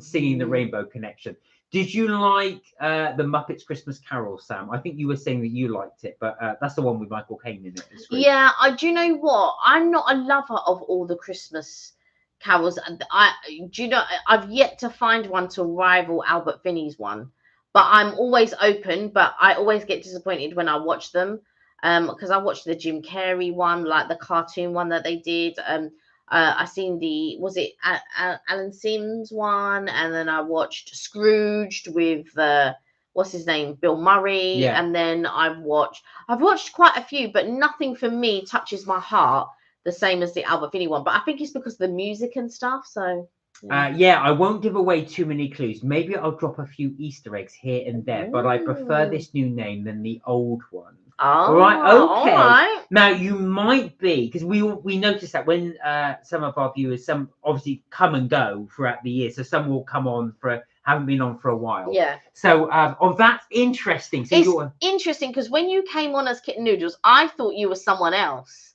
singing the Rainbow Connection. Did you like the Muppets Christmas Carol, Sam? I think you were saying that you liked it, but that's the one with Michael Caine in it.
Yeah, do you know what? I'm not a lover of all the Christmas carols. I've yet to find one to rival Albert Finney's one, but I'm always open. But I always get disappointed when I watch them, because I watched the Jim Carrey one, like the cartoon one that they did. I seen Alan Sims one, and then I watched Scrooged with what's his name, Bill Murray.
Yeah.
And then I've watched quite a few, but nothing for me touches my heart the same as the Albert Finney one. But I think it's because of the music and stuff. So
yeah, I won't give away too many clues. Maybe I'll drop a few Easter eggs here and there, but I prefer this new name than the old one.
Oh,
all right, okay.
All right.
Now you might be, because we noticed that when some of our viewers, some obviously come and go throughout the year, so some will come on haven't been on for a while.
Yeah.
So that's interesting. So
it's interesting because when you came on as Kitten Noodles, I thought you were someone else,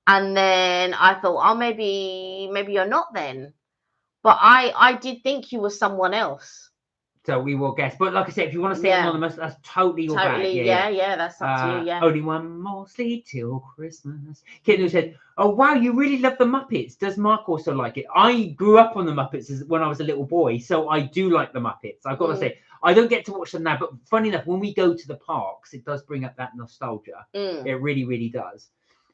and then I thought, maybe you're not then, but I did think you were someone else.
So we will guess. But like I said, if you want to stay anonymous, that's totally your bag.
Yeah, that's up to you, yeah.
Only one more sleep till Christmas. Kitten said, oh, wow, you really love the Muppets. Does Mark also like it? I grew up on the Muppets when I was a little boy, so I do like the Muppets. I've got to say, I don't get to watch them now, but funny enough, when we go to the parks, it does bring up that nostalgia. It really, really does.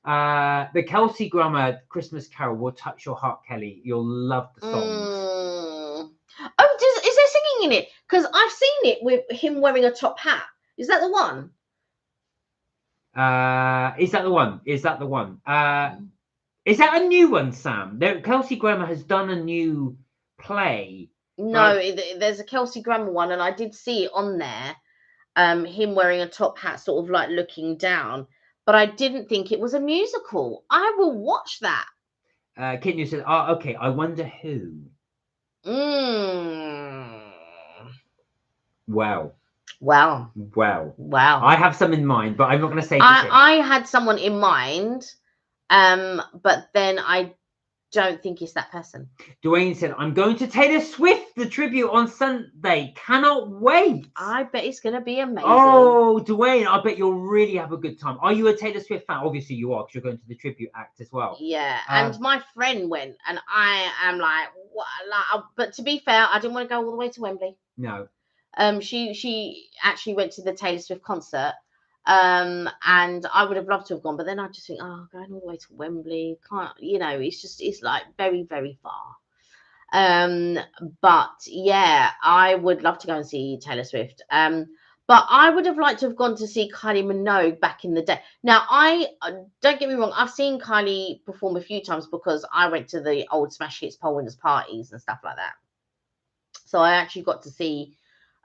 The Kelsey Grammer Christmas Carol will touch your heart, Kelly. You'll love the songs.
Oh, is there singing in it? Because I've seen it with him wearing a top hat. Is that the one?
Is that the one? Is that the one? Is that a new one, Sam? Kelsey Grammer has done a new play.
No, there's a Kelsey Grammer one, and I did see it on there. Him wearing a top hat, sort of like looking down. But I didn't think it was a musical. I will watch that.
Kitten said, "Oh, okay. I wonder who." Well. I have some in mind, but I'm not going to say.
I had someone in mind, but then I don't think it's that person.
Dwayne said, "I'm going to Taylor Swift the tribute on Sunday. Cannot wait."
I bet it's going to be amazing.
Oh, Dwayne, I bet you'll really have a good time. Are you a Taylor Swift fan? Obviously you are, because you're going to the tribute act as well.
Yeah, and my friend went, and I am like, what? Like, but to be fair, I didn't want to go all the way to Wembley.
No.
She actually went to the Taylor Swift concert. And I would have loved to have gone, but then I just think, oh, going all the way to Wembley, can't, it's like very, very far. But yeah, I would love to go and see Taylor Swift. But I would have liked to have gone to see Kylie Minogue back in the day. Now, don't get me wrong, I've seen Kylie perform a few times because I went to the old Smash Hits Pole Winners parties and stuff like that. So I actually got to see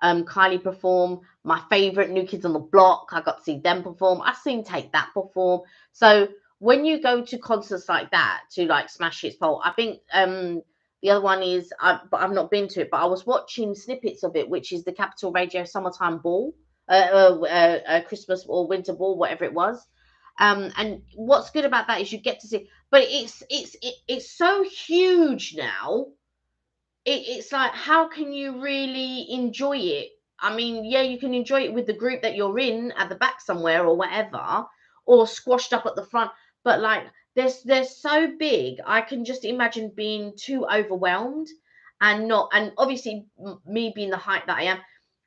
Kylie perform. My favorite, New Kids on the Block, I got to see them perform. I've seen Take That perform. So when you go to concerts like that, to like Smash Hits Pole, I think the other one is, but I've not been to it, but I was watching snippets of it, which is the Capital Radio Summertime Ball, Christmas or Winter Ball, whatever it was. And what's good about that is you get to see, but it's so huge now. It's like, how can you really enjoy it? I mean, yeah, you can enjoy it with the group that you're in at the back somewhere or whatever, or squashed up at the front. But like, they're so big. I can just imagine being too overwhelmed and obviously me being the height that I am.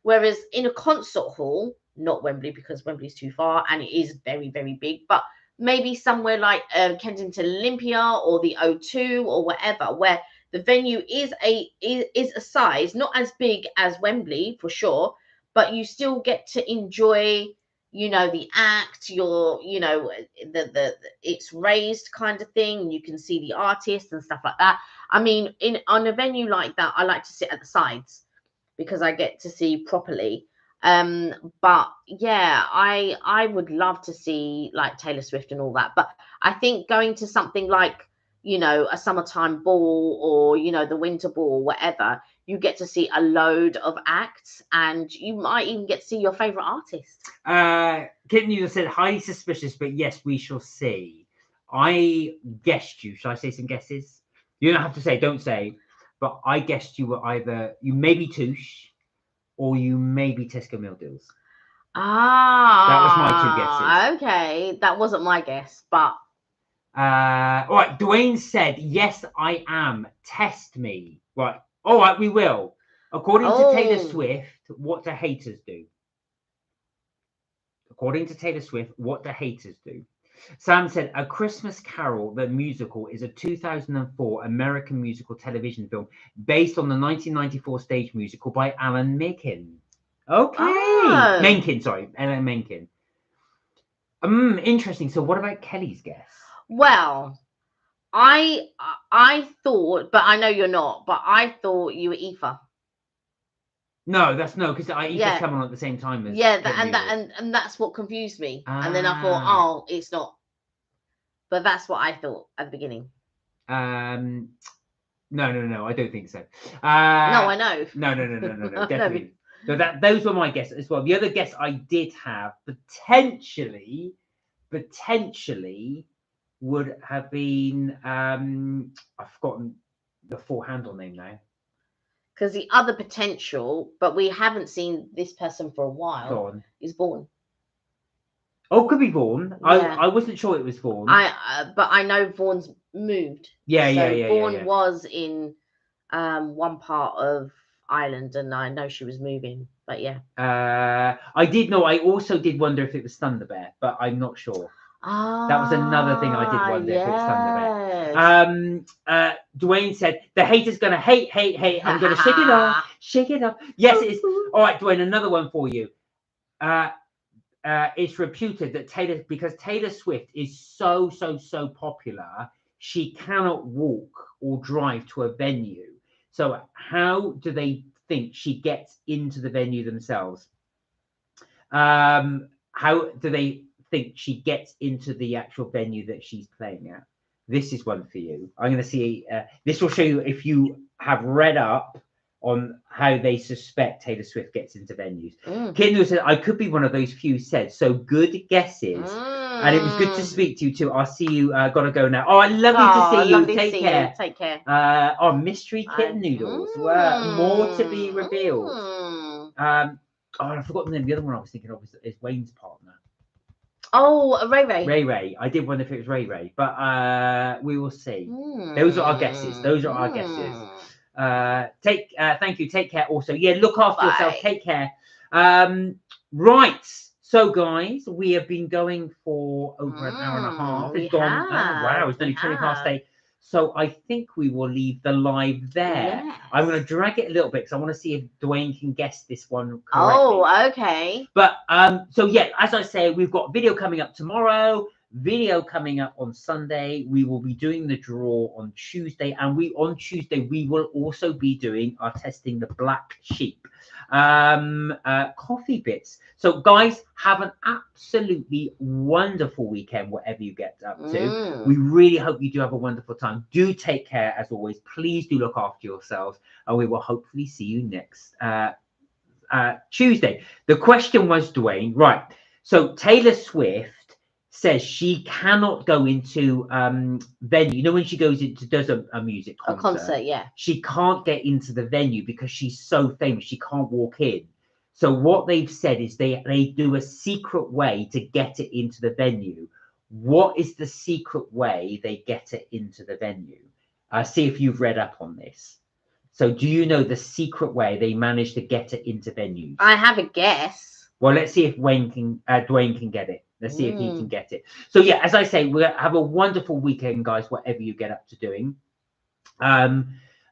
Whereas in a concert hall, not Wembley, because Wembley's too far and it is very, very big, but maybe somewhere like Kensington Olympia or the O2 or whatever, where the venue is a size not as big as Wembley for sure, but you still get to enjoy, the act, the it's raised kind of thing. You can see the artists and stuff like that. I mean, on a venue like that, I like to sit at the sides because I get to see properly. But yeah, I would love to see like Taylor Swift and all that. But I think going to something like, a summertime ball or, the winter ball, whatever, you get to see a load of acts and you might even get to see your favorite artist.
Kitten, you said highly suspicious, but yes, we shall see. I guessed you. Shall I say some guesses? You don't have to say, don't say, but I guessed you were either, you may be Touche or you may be Tesco Mill Deals. That was my 2 guesses.
Okay, that wasn't my guess, but
all right, Dwayne said, yes, I am. Test me. Right. All right, we will. According to Taylor Swift, what do haters do? According to Taylor Swift, what do haters do? Sam said, A Christmas Carol, the musical, is a 2004 American musical television film based on the 1994 stage musical by Alan Menken. Okay. Menken, sorry. Alan Menken. Interesting. So what about Kelly's guess?
Well, I thought, but I know you're not, but I thought you were Aoife.
No, that's no, because Aoife's coming on at the same time as
and that's what confused me. And then I thought, oh, it's not. But that's what I thought at the beginning.
No, I don't think so.
No, I know.
No, definitely. So those were my guesses as well. The other guess I did have potentially would have been I've forgotten the full handle name now.
Because the other potential, but we haven't seen this person for a while, is Vaughan.
Oh, could be Vaughan.
Yeah.
I wasn't sure it was Vaughan.
But I know Vaughan's moved.
Yeah.
Vaughan was in one part of Ireland, and I know she was moving. But yeah.
I did know. I also did wonder if it was Thunder Bear, but I'm not sure. That was another thing I did wonder if it was Thunder Bear. Dwayne said, the hater's going to hate. I'm going to shake it up. Yes, it is. All right, Dwayne, another one for you. It's reputed that because Taylor Swift is so popular, she cannot walk or drive to a venue. So how do they think she gets into the venue themselves? How do they think she gets into the actual venue that she's playing at? This is one for you. I'm going to see. This will show you if you have read up on how they suspect Taylor Swift gets into venues. Kindle said, I could be one of those few said. So good guesses. And it was good to speak to you too. I'll see you. Got to go now. Oh, lovely to see you. Take care.
Take care.
Mystery kitten noodles. More to be revealed. I forgot the name. The other one I was thinking of is Wayne's partner.
Oh, Ray.
Ray. I did wonder if it was Ray, but we will see. Those are our guesses. Thank you. Take care. Also, look after yourself. Take care. Right. So, guys, we have been going for over an hour and a half. It's gone. Wow, it's only 20 past 8. So I think we will leave the live there. Yes. I'm going to drag it a little bit because I want to see if Dwayne can guess this one correctly.
Oh, okay.
But so as I say, we've got video coming up tomorrow, video coming up on Sunday. We will be doing the draw on Tuesday, and on Tuesday we will also be doing our testing the black sheep coffee bits. So guys, have an absolutely wonderful weekend whatever you get up to. We really hope you do have a wonderful time. Do take care as always. Please do look after yourselves, and we will hopefully see you next Tuesday. The question was, Dwayne, right? So Taylor Swift says she cannot go into venue. You know, when she goes into does a music concert,
a concert, yeah,
she can't get into the venue because she's so famous. She can't walk in. So what they've said is they do a secret way to get it into the venue. What is the secret way they get it into the venue? See if you've read up on this. So do you know the secret way they manage to get it into venues?
I have a guess.
Well, let's see if Dwayne can get it. Let's see if he can get it. So as I say, we'll have a wonderful weekend, guys, whatever you get up to doing.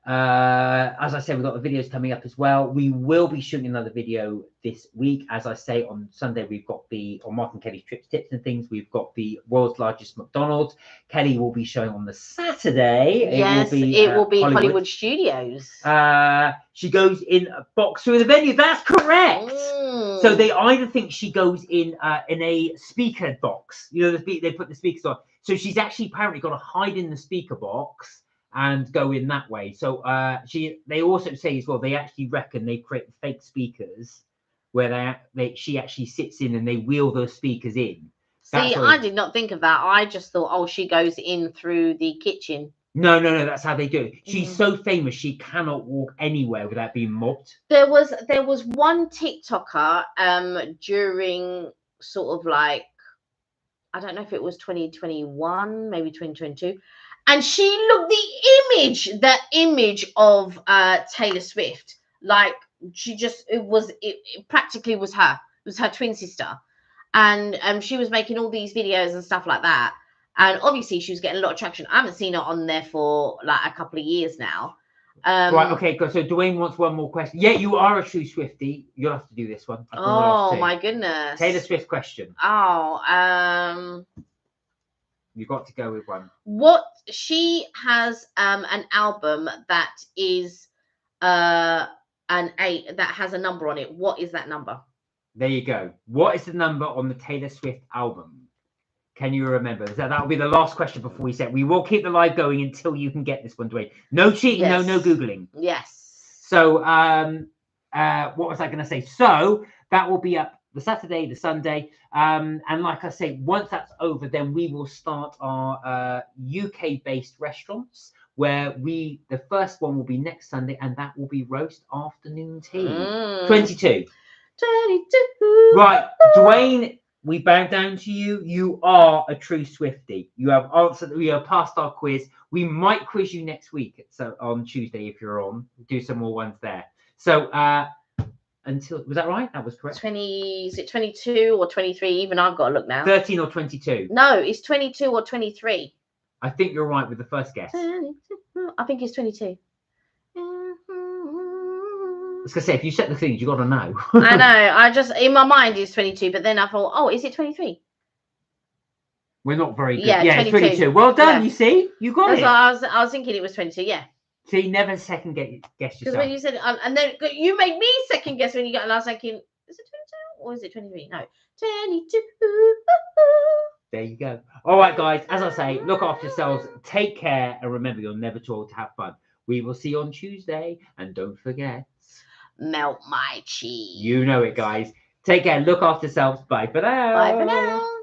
As I said, we've got the videos coming up as well. We will be shooting another video this week. As I say, on Sunday, we've got on Mark and Kelly's trips, tips and things. We've got the world's largest McDonald's. Kelly will be showing on the Saturday.
Yes, it will be Hollywood Studios.
She goes in a box through the venue. That's correct. So they either think she goes in a speaker box. You know, they put the speakers on. So she's actually apparently got to hide in the speaker box and go in that way. So they also say as well, they actually reckon they create fake speakers where she actually sits in and they wheel those speakers in.
See, I did not think of that. I just thought, she goes in through the kitchen.
No, that's how they do it. She's so famous she cannot walk anywhere without being mobbed.
There was one TikToker during sort of like, I don't know if it was 2021, maybe 2022. And she looked the image of Taylor Swift. Like it practically was her. It was her twin sister. And she was making all these videos and stuff like that. And obviously she was getting a lot of traction. I haven't seen her on there for like a couple of years now.
Right, okay, so Dwayne wants one more question. Yeah, you are a true Swiftie. You'll have to do this one.
Oh my goodness.
Taylor Swift question. You've got to go with one.
What she has an album that is that has a number on it. What is that number?
There you go. What is the number on the Taylor Swift album? Can you remember? That will be the last question before we set. We will keep the live going until you can get this one, Dwayne. No cheating, yes. No Googling.
Yes.
So what was I going to say? So that will be up the Saturday, the Sunday. And like I say, once that's over, then we will start our UK-based restaurants, where the first one will be next Sunday, and that will be roast afternoon tea. 22. Right, Dwayne, we bow down to you. You are a true Swiftie. You have answered. We have passed our quiz. We might quiz you next week, so on Tuesday if you're on. Do some more ones there. So until, was that right? That was correct.
20, is it 22 or 23? Even I've got to look now.
13 or 22?
No, it's 22 or 23.
I think you're right with the first guess.
I think it's 22.
I was going to say, if you set the things, you got to know.
I know. I just, in my mind, it's 22, but then I thought, oh, is it 23?
We're not very good.
Yeah,
it's 22. Well done, you see? You got it.
I was thinking it was 22, yeah.
See, never second guess yourself.
Because when you said, and then you made me second guess when you got, and I was thinking, is it 22 or is it 23? No, 22.
There you go. All right, guys, as I say, look after yourselves, take care, and remember, you're never too old to have fun. We will see you on Tuesday, and don't forget,
melt my cheese.
You know it, guys. Take care, look after yourselves. Bye for now.
Bye for now.